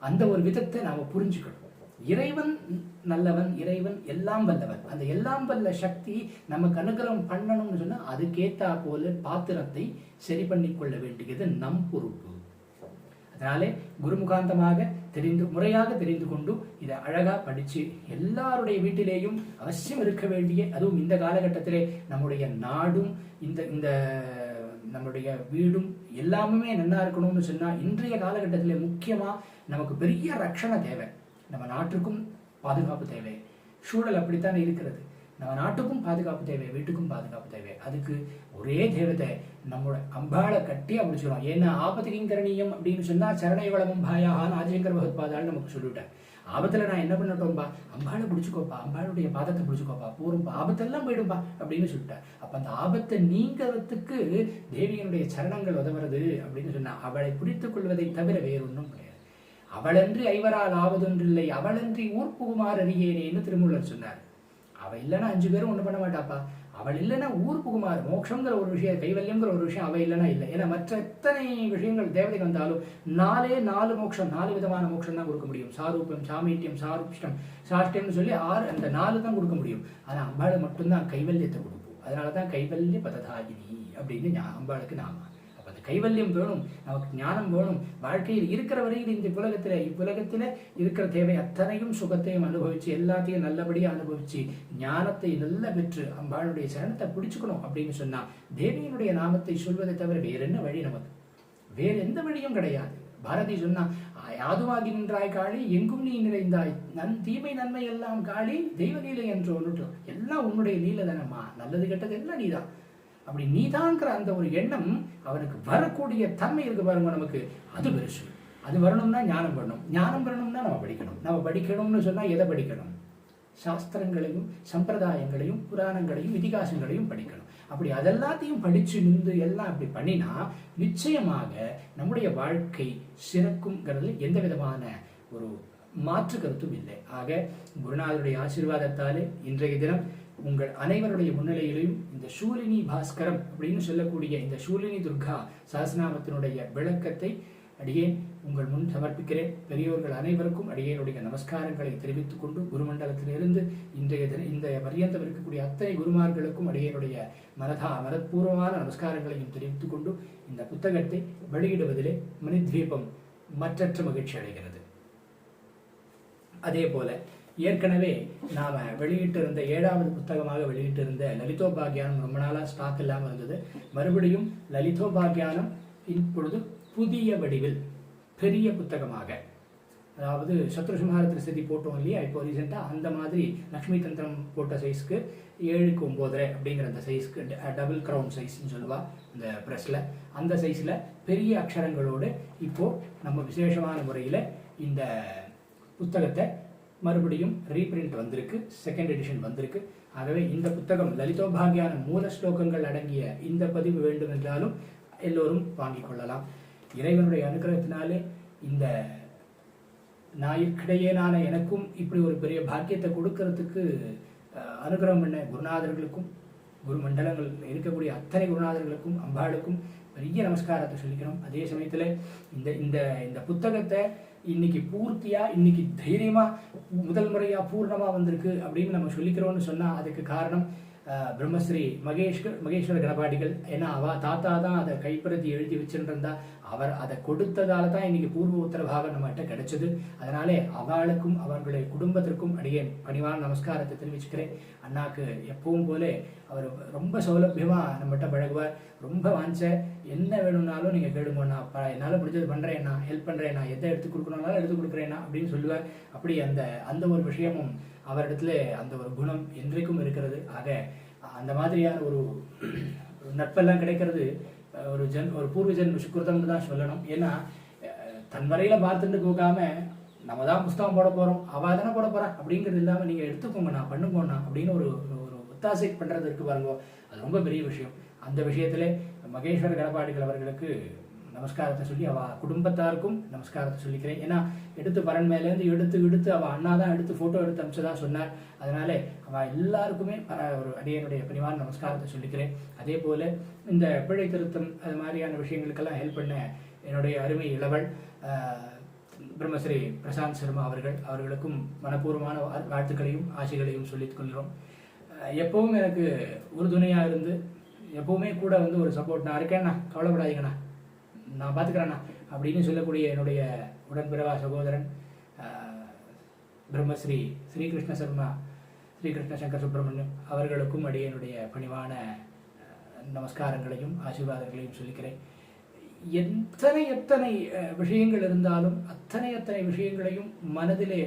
அந்த ஒரு விதத்தை நாம புரிஞ்சுக்கணும். இறைவன் நல்லவன், இறைவன் எல்லாம் வல்லவன். அந்த எல்லாம் வல்ல சக்தி நமக்கு அனுகிரகம் பண்ணணும்னு சொன்னா அதுக்கேத்தா போல பாத்திரத்தை சரி பண்ணி கொள்ள வேண்டியது நம் பொறுப்பு. அதனாலே குருமுகாந்தமாக முறையாக தெரிந்து கொண்டு இதை அழகா படிச்சு எல்லாருடைய வீட்டிலேயும் அவசியம் இருக்க வேண்டிய, அதுவும் இந்த காலகட்டத்திலே நம்முடைய நாடும் இந்த நம்முடைய வீடும் எல்லாமே நல்லா இருக்கணும்னு சொன்னா இன்றைய காலகட்டத்திலே முக்கியமா நமக்கு பெரிய ரட்சணை தேவை. நம்ம நாட்டுக்கும் பாதுகாப்பு தேவை. சூழல் அப்படித்தான் இருக்கிறது. நம்ம நாட்டுக்கும் பாதுகாப்பு தேவை, வீட்டுக்கும் பாதுகாப்பு தேவை. அதுக்கு ஒரே தேவதை நம்மளோட அம்பாளை கட்டியா பிடிச்சிடும். ஏன்னா ஆபத்துகிங்கரணீயம் அப்படின்னு சொன்னா சரணை வளமும் பாயாகான்னு ஆதிசங்கர பகவத்பாதான்னு நமக்கு சொல்லிவிட்டேன். ஆபத்துல நான் என்ன பண்ணட்டோம்பா, அம்பாளை பிடிச்சுக்கோப்பா, அம்பாளுடைய பாதத்தை பிடிச்சுக்கோப்பா, போரும்பா, ஆபத்தெல்லாம் போயிடும்பா அப்படின்னு சொல்லிட்டேன். அப்ப அந்த ஆபத்தை நீங்கிறதுக்கு தேவியனுடைய சரணங்கள் உதவுறது அப்படின்னு சொன்னா அவளை பிடித்துக் கொள்வதை தவிர வேறொன்னும் கிடையாது. அவளன்றி ஐவரால் ஆவதொன்றில்லை, அவளன்றி ஊர் புகுமாறு அறியேனேன்னு திருமூலர் சொன்னார். அவ இல்லைன்னா 5 பேரும் ஒண்ணு பண்ண மாட்டாப்பா. அவள் இல்லைன்னா ஊர் புகுமாறு, மோட்சங்கிற ஒரு விஷயம், கைவல்யம்ங்கிற ஒரு விஷயம் அவ இல்லைன்னா இல்லை. ஏன்னா மற்ற எத்தனை விஷயங்கள் தேவதை வந்தாலும் 4 மோட்சம், 4 விதமான மோட்சம் தான் கொடுக்க முடியும். சாரூபம், சாமீட்டியம், சாருஷ்டம், சாஷ்டியம்னு சொல்லி 6, அந்த 4 தான் கொடுக்க முடியும். ஆனா அம்பாளை மட்டும்தான் கைவல்யத்தை கொடுப்போம். அதனாலதான் கைவல்ய பததாயினி அப்படின்னு அம்பாளுக்கு நாம. கைவல்யம் வேணும், நமக்கு ஞானம் வேணும். வாழ்க்கையில் இருக்கிற வரையில் இந்த இவ்வுலகத்தில இருக்கிற தேவை அத்தனையும் சுகத்தையும் அனுபவிச்சு எல்லாத்தையும் நல்லபடியா அனுபவிச்சு ஞானத்தை நல்லா பெற்று அம்பாளுடைய சரணத்தை பிடிச்சுக்கணும் அப்படின்னு சொன்னா தேவியினுடைய நாமத்தை சொல்வதை தவிர வேற என்ன வழி? நமக்கு வேற எந்த வழியும் கிடையாது. பாரதி சொன்னா, யாதுவாகி நின்றாய் காளி, எங்கும் நீ நிறைந்தாய், தீமை நன்மை எல்லாம் காளி, தெய்வ லீலை என்று ஒன்று, எல்லாம் உன்னுடைய லீலை தானம்மா, நல்லது கெட்டது எல்லாம் நீதான். அப்படி நீதாங்கிற அந்த ஒரு எண்ணம் அவனுக்கு வரக்கூடிய தன்மை இருக்கு பாருங்க நமக்கு, அது பெருசு. அது வரணும்னா ஞானம் வரணும். ஞானம் வரணும்னா நம்ம படிக்கணும். நம்ம படிக்கணும்னு சொன்னா எதை படிக்கணும்? சாஸ்திரங்களையும் சம்பிரதாயங்களையும் புராணங்களையும் இதிகாசங்களையும் படிக்கணும். அப்படி அதெல்லாத்தையும் படிச்சு நின்று எல்லாம் அப்படி பண்ணினா நிச்சயமாக நம்முடைய வாழ்க்கை சிறக்கும்ங்கிறதுல எந்த விதமான ஒரு மாற்று கருத்தும் இல்லை. ஆக குருநாதருடைய ஆசீர்வாதத்தாலே இன்றைய தினம் உங்கள் அனைவருடைய முன்னிலையிலையும் இந்த சூலினி பாஸ்கரம் அப்படின்னு சொல்லக்கூடிய இந்த சூலினி துர்கா சஹஸ்ரநாமத்தினுடைய விளக்கத்தை அடியேன் உங்கள் முன் சமர்ப்பிக்கிறேன். பெரியோர்கள் அனைவருக்கும் அடியேனுடைய நமஸ்காரங்களை தெரிவித்துக் கொண்டு குருமண்டலத்திலிருந்து இந்த பரியந்தம் இருக்கக்கூடிய அத்தனை குருமார்களுக்கும் அடியேனுடைய மனப்பூர்வமான நமஸ்காரங்களையும் தெரிவித்துக் கொண்டு இந்த புத்தகத்தை வெளியிடுவதிலே மணித்வீபம் மற்றற்ற மகிழ்ச்சி அடைகிறது. அதே போல ஏற்கனவே நாம வெளியிட்டிருந்த 7வது புத்தகமாக வெளியிட்டிருந்த லலிதோபாக்கியானம் ரொம்ப நாளா ஸ்டாக் இல்லாமல் இருந்தது. மறுபடியும் லலிதோபாக்கியானம் இப்பொழுது புதிய வடிவில் பெரிய புத்தகமாக, அதாவது சத்ருசம்ஹார திரிசதி போட்டோம் இல்லையா இப்போ ரீசெண்டாக, அந்த மாதிரி லக்ஷ்மி தந்திரம் போட்ட சைஸ்க்கு 7:9 அப்படிங்கிற அந்த சைஸ்க்கு டபுள் கிரவுன் சைஸ்ன்னு சொல்லுவா இந்த ப்ரெஸ்ல, அந்த சைஸ்ல பெரிய அக்ஷரங்களோடு இப்போ நம்ம விசேஷமான முறையில் இந்த புத்தகத்தை மறுபடியும் ரீபிரிண்ட் வந்திருக்கு, செகண்ட் எடிஷன் வந்திருக்கு. ஆகவே இந்த புத்தகம் லலிதோபாக்கியான மூல ஸ்லோகங்கள் அடங்கிய இந்த பதிவு வேண்டும் என்றாலும் எல்லோரும் வாங்கிக் கொள்ளலாம். இறைவனுடைய அனுகிரகத்தினாலே இந்த ஞாயிற்கிடையேனான எனக்கும் இப்படி ஒரு பெரிய பாக்கியத்தை கொடுக்கறதுக்கு அனுகிரகம் பண்ண குருநாதர்களுக்கும் குரு மண்டலங்கள் இருக்கக்கூடிய அத்தனை குருநாதர்களுக்கும் அம்பாளுக்கும் பெரிய நமஸ்காரத்தை சொல்லிக்கிறோம். அதே சமயத்தில் இந்த இந்த இந்த புத்தகத்தை இன்னைக்கு பூர்த்தியா, இன்னைக்கு தைரியமா முதல் முறையா பூர்ணமா வந்திருக்கு அப்படின்னு நம்ம சொல்லிக்கிறோம்னு சொன்னா அதுக்கு காரணம் பிரம்மஸ்ரீ மகேஸ்வர கணபாடிகள். ஏன்னா அவ தாத்தா தான் அதை கைப்பிரதி எழுதி வச்சுருந்தா, அவர் அதை கொடுத்ததால தான் இன்னைக்கு பூர்வ உத்தரபாகம் நம்மகிட்ட கிடைச்சது. அதனாலே அவளுக்கும் அவர்களுடைய குடும்பத்திற்கும் அடியேன் பணிவான நமஸ்காரத்தை தெரிவிச்சுக்கிறேன். அண்ணாக்கு எப்பவும் போல அவர் ரொம்ப சௌலபியமா நம்மகிட்ட பழகுவார். ரொம்ப வாஞ்ச என்ன வேணும்னாலும் நீங்க கேளுங்கண்ணா, என்னால் முடிஞ்சது பண்றேன்னா, ஹெல்ப் பண்றேன்னா, எதை எடுத்து கொடுக்கணும்னாலும் எடுத்து கொடுக்குறேன்னா அப்படின்னு சொல்லுவார். அப்படி அந்த அந்த ஒரு விஷயமும் அவரிடத்துல அந்த ஒரு குணம் என்றைக்கும் இருக்கிறது. ஆக அந்த மாதிரியான ஒரு நட்பெல்லாம் கிடைக்கிறது ஒரு பூர்வஜன் சுக்கிருதம்னு தான் சொல்லணும். ஏன்னா தன் வரையில பார்த்துட்டு போகாம நம்ம தான் புஸ்தகம் போட போறோம், அவ தானே போட போறா அப்படிங்கிறது இல்லாம நீங்க எடுத்துக்கோங்கண்ணா, பண்ணுங்கண்ணா அப்படின்னு ஒரு ஒரு ஒத்தாசை பண்றது இருக்கு பாருங்க, அது ரொம்ப பெரிய விஷயம். அந்த விஷயத்துல மகேஸ்வர கணபாடிகள் அவர்களுக்கு நமஸ்காரத்தை சொல்லி அவ குடும்பத்தாருக்கும் நமஸ்காரத்தை சொல்லிக்கிறேன். ஏன்னா எடுத்து பரன் மேலேருந்து எடுத்து அவ அண்ணா தான் எடுத்து போட்டோ எடுத்து அமிச்சதா சொன்னார். அதனால அவ எல்லாருக்குமே ஒரு அடியனுடைய பணிவான நமஸ்காரத்தை சொல்லிக்கிறேன். அதே போல இந்த பிழை திருத்தம் அது மாதிரியான விஷயங்களுக்கெல்லாம் ஹெல்ப் பண்ண என்னுடைய அருமை இளவல் பிரம்மஸ்ரீ பிரசாந்த் சர்மா அவர்களுக்கும் மனப்பூர்வமான வாழ்த்துக்களையும் ஆசைகளையும் சொல்லிக் கொள்கிறோம். எப்பவும் எனக்கு உறுதுணையா இருந்து எப்பவுமே கூட வந்து ஒரு சப்போர்ட், நான் இருக்கேன்னா கவலைப்படாதீங்கண்ணா, நான் பார்த்துக்கிறேண்ணா அப்படின்னு சொல்லக்கூடிய என்னுடைய உடன்பிறவா சகோதரன் பிரம்மஸ்ரீ ஸ்ரீகிருஷ்ண சர்மா, ஸ்ரீகிருஷ்ண சங்கர் சுப்பிரமணியம் அவர்களுக்கும் அடியனுடைய பணிவான நமஸ்காரங்களையும் ஆசீர்வாதங்களையும் சொல்லிக்கிறேன். எத்தனை விஷயங்கள் இருந்தாலும் அத்தனை விஷயங்களையும் மனதிலே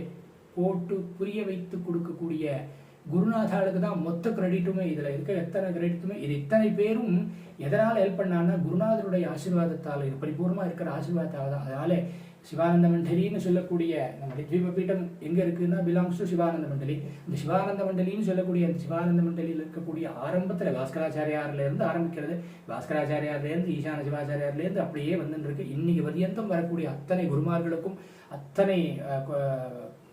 போட்டு புரிய வைத்து கொடுக்கக்கூடிய குருநாதாளுக்கு தான் மொத்த கிரெடிட்டுமே. இதுல இருக்க எத்தனை கிரெடிட்டுமே, இது இத்தனை பேரும் எதனால ஹெல்ப் பண்ணான்னா குருநாதருடைய ஆசீர்வாதத்தால், இது பரிபூர்ணமா இருக்கிற ஆசீர்வாதத்தால் தான். அதனால சிவானந்த மண்டலின்னு சொல்லக்கூடிய நம்முடைய தீபபீடம் எங்க இருக்குன்னா பிலாங்ஸ் டு சிவானந்த மண்டலி. இந்த சிவானந்த மண்டலின்னு சொல்லக்கூடிய அந்த சிவானந்த மண்டலியில் இருக்கக்கூடிய ஆரம்பத்துல பாஸ்கராச்சாரியார்ல இருந்து ஆரம்பிக்கிறது, பாஸ்கராச்சாரியார்ல இருந்து ஈசான சிவாச்சாரியார்ல இருந்து அப்படியே வந்துட்டு இருக்கு. இன்னைக்கு பர்யந்தம் வரக்கூடிய அத்தனை குருமார்களுக்கும் அத்தனை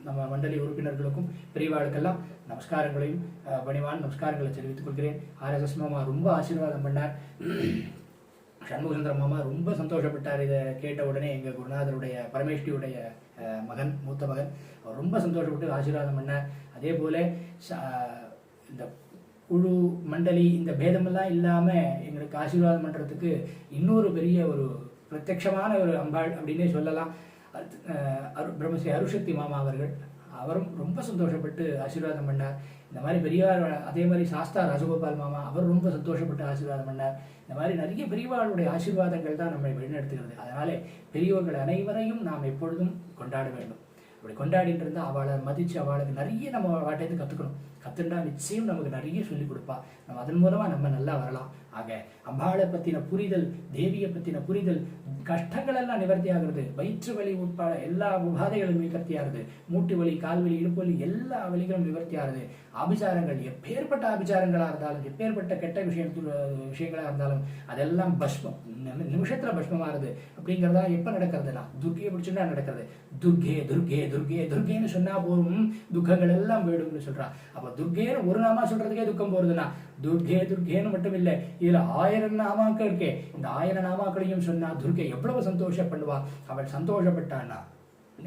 நம்ம மண்டலி உறுப்பினர்களுக்கும் பெரியவாளுக்கெல்லாம் நமஸ்காரங்களையும் பணிவான நமஸ்காரங்களை தெரிவித்துக் கொள்கிறேன். ஆர்எஸ்எஸ் மாமா ரொம்ப ஆசீர்வாதம் பண்ணார். சண்முகசுந்தர மாமா ரொம்ப சந்தோஷப்பட்டார். இதை கேட்ட உடனே எங்க குருநாதருடைய பரமேஷ்டியுடைய மகன், மூத்த மகன், அவர் ரொம்ப சந்தோஷப்பட்டு ஆசீர்வாதம் பண்ணார். அதே போல இந்த குழு மண்டலி இந்த பேதமெல்லாம் இல்லாம எங்களுக்கு ஆசீர்வாதம் பண்றதுக்கு இன்னொரு பெரிய ஒரு பிரத்யட்சமான ஒரு அம்பாள் அப்படின்னே சொல்லலாம். பிரம்மஸ்ரீ அருஷக்தி மாமா அவரும் ரொம்ப சந்தோஷப்பட்டு ஆசீர்வாதம் பண்ணார். இந்த மாதிரி பெரியவாள், அதே மாதிரி சாஸ்தா ராஜகோபால் மாமா அவர் ரொம்ப சந்தோஷப்பட்டு ஆசீர்வாதம் பண்ணார். இந்த மாதிரி நிறைய பெரியவாளுடைய ஆசீர்வாதங்கள் தான் நம்மை வழிநடத்துகிறது. அதனால பெரியவர்கள் அனைவரையும் நாம் எப்பொழுதும் கொண்டாட வேண்டும். அப்படி கொண்டாடிட்டு இருந்தால் அவளை மதிச்சு அவளுக்கு நிறைய நம்ம வாட்டேருந்து கற்றுக்கணும். கற்றுண்டா நிச்சயம் நமக்கு நிறைய சொல்லிக் கொடுப்பா. நம்ம அதன் மூலமாக நம்ம நல்லா வரலாம். ஆக அம்பாளை பற்றின புரிதல், தேவியை பற்றின புரிதல், கஷ்டங்கள் எல்லாம் நிவர்த்தி ஆகிறது. வயிற்று வலி உட்பட எல்லா உபாதைகளும் நிவர்த்தி ஆகுது. மூட்டு வலி, கால் வலி, இடுப்பு வலி எல்லா வலிகளும் நிவர்த்தி ஆகுது. ஆபிச்சாரங்கள் எப்பேற்பட்ட ஆபிச்சாரங்களாக இருந்தாலும், எப்பேற்பட்ட கெட்ட விஷயங்களாக இருந்தாலும் அதெல்லாம் பஸ்மம், நிமிஷத்துல பஸ்மமாகுது. அப்படிங்கிறதா எப்ப நடக்கிறதுனா துர்கையை பிடிச்சுட்டா நடக்கிறது. துர்கே துர்கே துர்கே துர்கேன்னு சொன்னா போதும் துக்கங்கள் எல்லாம் போயிடும்னு சொல்றா. அப்ப துர்கேன்னு ஒரு நாமா சொல்றதுக்கே துக்கம் போறதுன்னா துர்கே துர்கேன்னு மட்டும் இல்லை, இதுல 1000 நாமாக்கள் இருக்கே. இந்த 1000 நாமாக்களையும் சொன்னா துர்கை எவ்வளவு சந்தோஷப்படுவா. அவள் சந்தோஷப்பட்டான்னா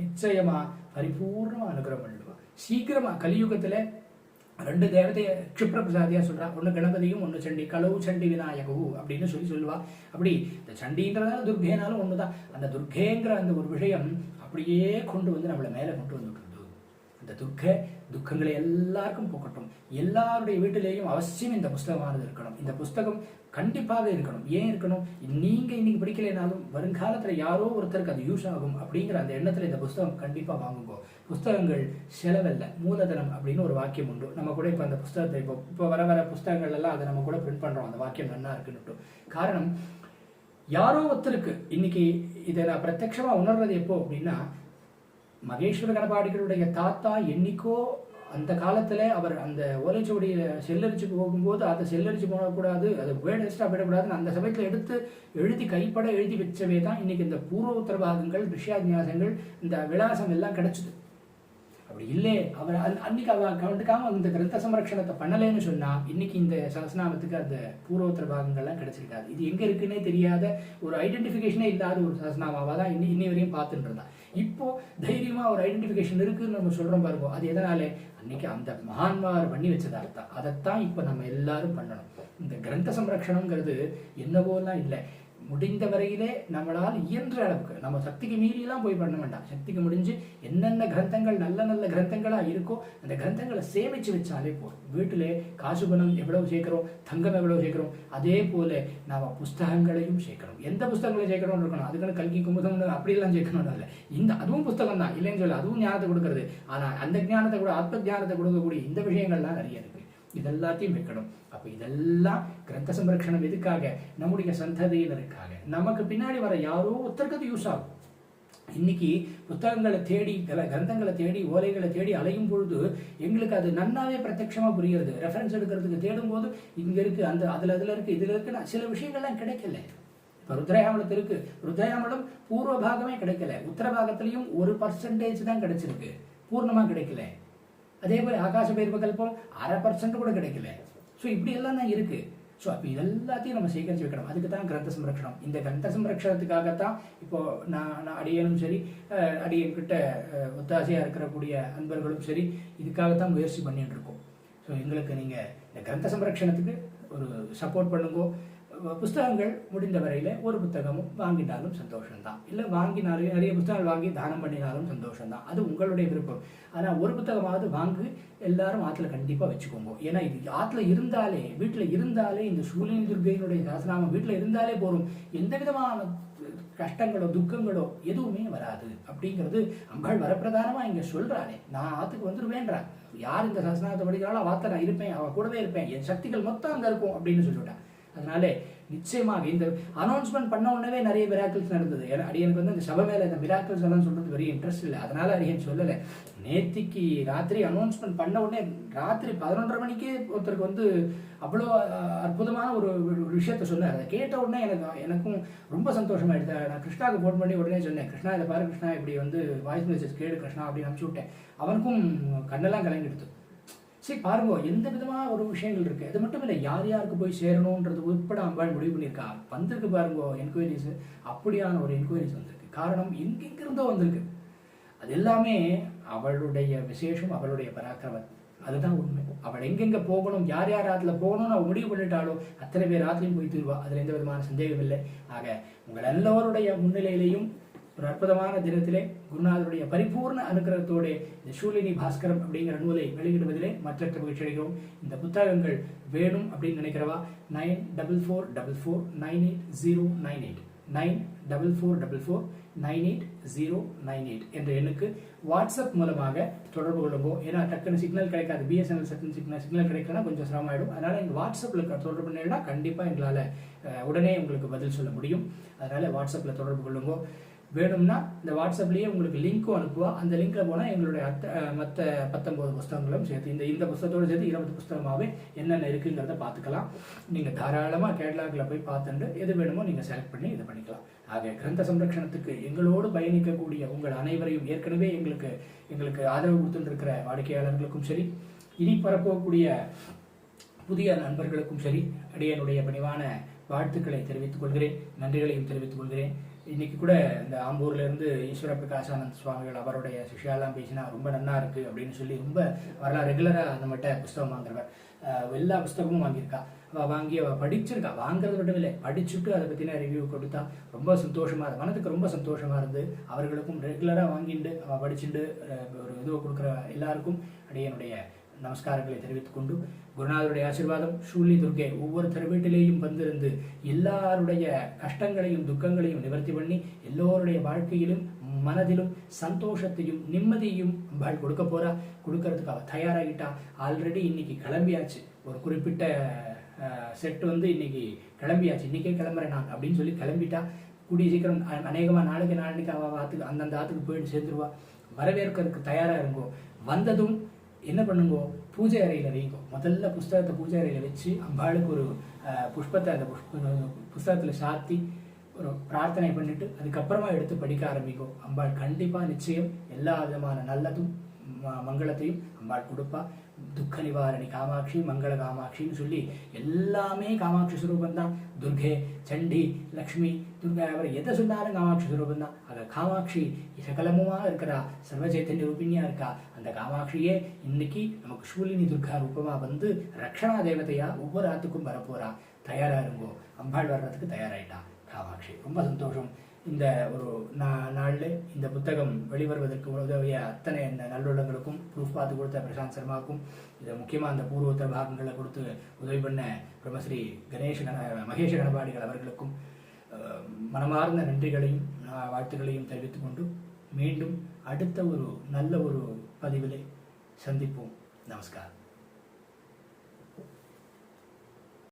நிச்சயமா பரிபூர்ணமா அனுகிரகம் பண்ணுவா. சீக்கிரமா கலியுகத்துல 2 தேவதைய க்ஷிப்ர பிரசாதியா சொல்றா. ஒண்ணு கணபதியும் ஒண்ணு சண்டி, களவு சண்டி விநாயகவு அப்படின்னு சொல்லுவா. அப்படி இந்த சண்டின்றதால துர்கேனாலும் ஒண்ணுதான். அந்த துர்கேங்கிற அந்த ஒரு விஷயம் அப்படியே கொண்டு வந்து நம்மளை மேல கொண்டு வந்துட்டு அந்த துக்கங்களை எல்லாருக்கும் போக்கட்டும். எல்லாருடைய வீட்டிலேயும் அவசியம் இந்த புஸ்தகமானது இருக்கணும். இந்த புஸ்தகம் கண்டிப்பாக இருக்கணும். ஏன் இருக்கணும்? நீங்க இன்னைக்கு படிக்கலைனாலும் வருங்காலத்துல யாரோ ஒருத்தருக்கு அது யூஸ் ஆகும் அப்படிங்கிற அந்த எண்ணத்துல இந்த புஸ்தகம் கண்டிப்பா வாங்குங்க. புஸ்தகங்கள் செலவல்ல, மூலதனம் அப்படின்னு ஒரு வாக்கியம் உண்டு. நம்ம கூட இப்ப அந்த புஸ்தகத்தை இப்போ வர புஸ்தகங்கள் எல்லாம் அதை நம்ம கூட பிரிண்ட் பண்றோம். அந்த வாக்கியம் நல்லா இருக்குன்னு. காரணம், யாரோ ஒருத்தருக்கு இன்னைக்கு இதை நான் பிரத்யட்சமா உணர்றது எப்போ அப்படின்னா, மகேஸ்வர கணபாடிகளுடைய தாத்தா என்னைக்கோ அந்த காலத்துல அவர் அந்த ஓலைச்சுவடியை செல்லரிச்சு போகும்போது அதை செல்லரிச்சு போடக்கூடாது, அது வேர்ட் எக்ஸ்ட்ரா போயிடக்கூடாதுன்னு அந்த சமயத்தில் எடுத்து எழுதி கைப்பட எழுதி வச்சவே தான் இன்னைக்கு இந்த பூர்வ உத்தரவாதங்கள், ரிஷியாஜ்ஞாசங்கள், இந்த விலாசம் எல்லாம் கிடைச்சது. அப்படி இல்லை அவர் அன்னைக்கு கவனிக்காம இந்த கிரந்த சம்ரட்சணத்தை பண்ணலைன்னு சொன்னா இன்னைக்கு இந்த சஹஸ்ரநாமத்துக்கு அந்த பூர்வோத்தர பாகங்கள்லாம் கிடைச்சிருக்காது. இது எங்க இருக்குன்னே தெரியாத, ஒரு ஐடென்டிபிகேஷனே இல்லாத ஒரு சஹஸ்ரநாமாவா தான் இன்னி வரையும் பார்த்துட்டு இருந்தா. இப்போ தைரியமா ஒரு ஐடென்டிபிகேஷன் இருக்குன்னு நம்ம சொல்றோம் பாருங்க. அது எதனாலே? அன்னைக்கு அந்த மகான்மார் பண்ணி வச்சதா தான். அதைத்தான் இப்ப நம்ம எல்லாரும் பண்ணணும். இந்த கிரந்த சம்ரட்சணம்ங்கிறது என்னவோலாம் இல்லை, முடிந்த வரையிலே நம்மளால் இயன்ற அளவுக்கு, நம்ம சக்திக்கு மீறியெல்லாம் போய் பண்ண வேண்டாம். சக்திக்கு முடிஞ்சு என்னென்ன கிரந்தங்கள் நல்ல நல்ல கிரந்தங்களா இருக்கோ அந்த கிரந்தங்களை சேமிச்சு வச்சாலே போதும். வீட்டிலே காசு பணம் எவ்வளவு சேர்க்கிறோம், தங்கம் எவ்வளவு சேர்க்கிறோம், அதே போல நாம புஸ்தகங்களையும் சேர்க்கணும். எந்த புஸ்தகங்களையும் சேர்க்கணும்னு இருக்கணும். அதுக்கான கல்கி குமுதம் அப்படியெல்லாம் சேர்க்கணும் இல்லை. அதுவும் புஸ்தகம் தான், இல்லைன்னு சொல்ல, அதுவும் ஞானத்தை கொடுக்கறது. ஆனா அந்த ஞானத்தை கூட, ஆத்ம ஞானத்தை கொடுக்கக்கூடிய இந்த விஷயங்கள்லாம் நிறைய இருக்கு. இதெல்லாத்தையும் வைக்கணும். அப்ப இதெல்லாம் கிரந்த சம்ரட்சணம் எதுக்காக? நம்முடைய சந்ததியினருக்காக, நமக்கு பின்னாடி வர யாரோ ஒருத்தருக்கு யூஸ் ஆகும். இன்னைக்கு புத்தகங்களை தேடி, கிரந்தங்களை தேடி, ஓலைகளை தேடி அலையும் பொழுது எங்களுக்கு அது நன்னாவே பிரத்யட்சமா புரியுறது. ரெஃபரன்ஸ் எடுக்கிறதுக்கு தேடும் போது இங்க இருக்கு, அந்த அதுல இருக்கு, இதுல இருக்குன்னா சில விஷயங்கள்லாம் கிடைக்கல. இப்ப ருத்ரயாமலத்து இருக்கு, ருத்ரயாமலம் பூர்வ பாகமே கிடைக்கல, உத்தர பாகத்திலையும் 1% தான் கிடைச்சிருக்கு, பூர்ணமா கிடைக்கல. அதே போல ஆகாச பைரவகல்பம் 0.5% கூட கிடைக்கல. ஸோ இப்படி எல்லாம் தான் இருக்கு. ஸோ அப்போ இதெல்லாத்தையும் நம்ம சேகரித்து வைக்கணும். அதுக்கு தான் கிரந்த சம்ரட்சணம். இந்த கிரந்த சம்ரட்சணத்துக்காகத்தான் இப்போ நான் அடியனும் சரி, அடியன்கிட்ட ஒத்தாசையாக இருக்கக்கூடிய அன்பர்களும் சரி, இதுக்காகத்தான் முயற்சி பண்ணிட்டு இருக்கோம். ஸோ எங்களுக்கு நீங்கள் இந்த கிரந்த சம்ரட்சணத்துக்கு ஒரு சப்போர்ட் பண்ணுங்க. புஸ்தகங்கள் முடிந்த வரையில் ஒரு புத்தகமும் வாங்கினாலும் சந்தோஷம்தான், இல்லை வாங்கினாலும் நிறைய புத்தகங்கள் வாங்கி தானம் பண்ணினாலும் சந்தோஷம்தான், அது உங்களுடைய விருப்பம். ஆனால் ஒரு புத்தகமாவது வாங்கி எல்லாரும் ஆற்றுல கண்டிப்பாக வச்சுக்கோங்க. ஏன்னா இது ஆற்றுல இருந்தாலே, வீட்டில் இருந்தாலே, இந்த சூலினி துர்க்கையினுடைய சாசனாமம் வீட்டில் இருந்தாலே போகும். எந்த விதமான கஷ்டங்களோ துக்கங்களோ எதுவுமே வராது அப்படிங்கிறது அம்பாள் வரப்பிரதானமாக இங்கே சொல்கிறாளே. நான் ஆற்றுக்கு வந்துடுவேன்றான். யார் இந்த சாசனாத்தை படிக்கிறாளோ வார்த்தை நான் இருப்பேன், அவள் கூடவே இருப்பேன், என் சக்திகள் மொத்தம் அங்கே இருக்கும் அப்படின்னு சொல்லிவிட்டான். அதனால நிச்சயமாக இந்த அனௌன்ஸ்மெண்ட் பண்ண உடனே நிறைய மிராக்கிள்ஸ் நடந்தது. அடியனுக்கு வந்து இந்த சபை மேல இந்த மிராக்கிள்ஸ் எல்லாம் சொல்றது பெரிய இன்ட்ரெஸ்ட் இல்லை. அதனால அடியன் சொல்லலை. நேத்திக்கு ராத்திரி அனௌன்ஸ்மெண்ட் பண்ண உடனே ராத்திரி 11:30 மணிக்கே ஒருத்தருக்கு வந்து அவ்வளோ அற்புதமான ஒரு விஷயத்த சொன்னார். அதை கேட்ட உடனே எனக்கும் ரொம்ப சந்தோஷமாயிடுது. நான் கிருஷ்ணாவுக்கு ஃபோன் பண்ணி உடனே சொன்னேன், கிருஷ்ணா இதை பாரு கிருஷ்ணா, இப்படி வந்து வாய்ஸ் மெசேஜ் கேடு கிருஷ்ணா அப்படின்னு அனுப்பிச்சு விட்டேன். அவனுக்கும் கண்ணெல்லாம் கலங்கிடுது. சரி பாருங்க, எந்த விதமான ஒரு விஷயங்கள் இருக்கு. அது மட்டும் இல்லை, யார் யாருக்கு போய் சேரணும்ன்றது உட்பட அம்பாள் முடிவு பண்ணியிருக்கா. வந்திருக்கு பாருங்க என்கொயரிஸ், அப்படியான ஒரு என்கொயரிஸ் வந்திருக்கு. காரணம் எங்கெங்கிருந்தோ வந்திருக்கு. அது எல்லாமே அவளுடைய விசேஷம், அவளுடைய பராக்கிரமம். அதுதான் உண்மை. அவள் எங்கெங்க போகணும், யார் யார் ஆற்றுல போகணும்னு அவள் முடிவு பண்ணிட்டாலோ அத்தனை பேர் ஆற்றுலையும் போய் தீர்வா. அதில் எந்த விதமான சந்தேகம் இல்லை. ஆக உங்கள் எல்லோருடைய முன்னிலையிலையும் ஒரு அற்புதமான தினத்திலே குருநாதருடைய பரிபூர்ண அனுகிரகத்தோட இந்த சூலினி பாஸ்கரம் அப்படிங்கிற நூலை வெளியிடுவதிலே மற்றற்ற மகிழ்ச்சி அடைகிறோம். இந்த புத்தகங்கள் வேணும் அப்படின்னு நினைக்கிறவா 9444980998 9444980998 என்ற எண்ணுக்கு வாட்ஸ்அப் மூலமாக தொடர்பு கொள்ளுங்க. ஏன்னா டக்குன்னு சிக்னல் கிடைக்காது. பிஎஸ்என்எல் சிக்னல் கிடைக்கலன்னா கொஞ்சம் சிரமமாயிடும். அதனால எங்கள் வாட்ஸ்அப்பில் தொடர்பு பண்ணினா கண்டிப்பாக எங்களால் உடனே உங்களுக்கு பதில் சொல்ல முடியும். அதனால வாட்ஸ்அப்பில் தொடர்பு கொள்ளுங்க. வேணும்னா இந்த வாட்ஸ்அப்லேயே உங்களுக்கு லிங்க்கும் அனுப்புவா. அந்த லிங்க்ல போனால் எங்களுடைய மற்ற 19 புஸ்தகங்களும் சேர்த்து இந்த புஸ்தகத்தோடு சேர்த்து 20 புஸ்தகமாகவே என்னென்ன இருக்குங்கிறத பார்த்துக்கலாம். நீங்கள் தாராளமாக கேட்லாகில் போய் பார்த்துட்டு எது வேணுமோ நீங்கள் செலக்ட் பண்ணி இது பண்ணிக்கலாம். ஆக கிரந்த சம்ரட்சணத்துக்கு எங்களோடு பயணிக்கக்கூடிய உங்கள் அனைவரையும், ஏற்கனவே எங்களுக்கு ஆதரவு கொடுத்துட்டு இருக்கிற வாடிக்கையாளர்களுக்கும் சரி, இனி பரப்பக்கூடிய புதிய நண்பர்களுக்கும் சரி, அடியனுடைய பணிவான வாழ்த்துக்களை தெரிவித்துக் கொள்கிறேன், நன்றிகளையும் தெரிவித்துக் கொள்கிறேன். இன்னைக்கு கூட இந்த ஆம்பூர்ல இருந்து ஈஸ்வர பிரகாசானந்த் சுவாமிகள் அவருடைய சிஷ்யாலாம் பேசினா ரொம்ப நன்னா இருக்கு அப்படின்னு சொல்லி ரொம்ப வரலாம் ரெகுலரா நம்மகிட்ட புஸ்தகம் வாங்குறவர். எல்லா புஸ்தகமும் வாங்கியிருக்கா. அவள் வாங்கி அவள் படிச்சிருக்கா, வாங்குறது மட்டும் இல்லை, படிச்சுட்டு அதை பற்றின ரிவ்யூ கொடுத்தா ரொம்ப சந்தோஷமாக இருந்தது, மனதுக்கு ரொம்ப சந்தோஷமாக இருந்து. அவர்களுக்கும் ரெகுலராக வாங்கிட்டு அவள் படிச்சுட்டு ஒரு இதுவை கொடுக்குற எல்லாருக்கும் என்னுடைய நமஸ்காரங்களை தெரிவித்துக் கொண்டு, குருநாதருடைய ஆசீர்வாதம் ஷூலி துர்கை ஒவ்வொருத்தர் வீட்டிலேயும் வந்திருந்து எல்லாருடைய கஷ்டங்களையும் துக்கங்களையும் நிவர்த்தி பண்ணி எல்லோருடைய வாழ்க்கையிலும் மனதிலும் சந்தோஷத்தையும் நிம்மதியையும் அம்பாள் கொடுக்க போறா. கொடுக்கறதுக்கு அவள் தயாராகிட்டா. ஆல்ரெடி இன்னைக்கு கிளம்பியாச்சு, ஒரு குறிப்பிட்ட செட் இன்னைக்கு கிளம்பியாச்சு, இன்னைக்கே கிளம்புறேன் நான் அப்படின்னு சொல்லி கிளம்பிட்டா. கூடிய சீக்கிரம் அநேகமாக நாளைக்கு அவள் ஆத்துக்கு அந்தந்த ஆத்துக்கு போயிட்டு சேர்ந்துருவா. வரவேற்கிறதுக்கு தயாராக இருங்கோ. வந்ததும் என்ன பண்ணுங்கோ, பூஜை அறையில் வைங்கோ. முதல்ல புஸ்தகத்தை பூஜை அறையில் வச்சு அம்பாளுக்கு ஒரு புஷ்பத்தை அந்த புஸ்தகத்தில் சாத்தி ஒரு பிரார்த்தனை பண்ணிட்டு அதுக்கப்புறமா எடுத்து படிக்க ஆரம்பிக்கோ. அம்பாள் கண்டிப்பாக நிச்சயம் எல்லா விதமான நல்லதும் மங்களத்தையும் அம்பாள் கொடுப்பா. துக்க நிவாரணி காமாட்சி மங்கள காமாட்சின்னு சொல்லி எல்லாமே காமாட்சி சுரூபம் தான். துர்கே, சண்டி, லக்ஷ்மி, துர்கா, அவர் எதை சொன்னாலும் காமாட்சி சுரூபம் தான். ஆக காமாட்சி சகலமுமாக இருக்கிறா, சர்வச்சைத்தன்ய ரூபிணியா இருக்கா. அந்த காமாட்சியே இன்னைக்கு நமக்கு ஷூலினி துர்கா ரூபமா வந்து ரக்ஷணா தேவதையா ஒவ்வொரு ஆத்துக்கும் வரப்போறா. தயாரா இருங்கோ. அம்பாள் வர்றதுக்கு தயாராயிட்டா காமாட்சி. ரொம்ப சந்தோஷம். இந்த ஒரு நாளில் இந்த புத்தகம் வெளிவருவதற்கு உதவிய அத்தனை இந்த நல்லுள்ளங்களுக்கும், ப்ரூஃப் பார்த்து கொடுத்த பிரசாந்த் சர்மாவுக்கும், இதை முக்கியமாக அந்த பூர்வோத்தர பாகங்களை கொடுத்து உதவி பண்ண பிரம்மஸ்ரீ மகேஷ கணபாடிகள் அவர்களுக்கும் மனமார்ந்த நன்றிகளையும் வாழ்த்துக்களையும் தெரிவித்துக் கொண்டு மீண்டும் அடுத்த ஒரு நல்ல ஒரு பதிவிலே சந்திப்போம். நமஸ்காரம்.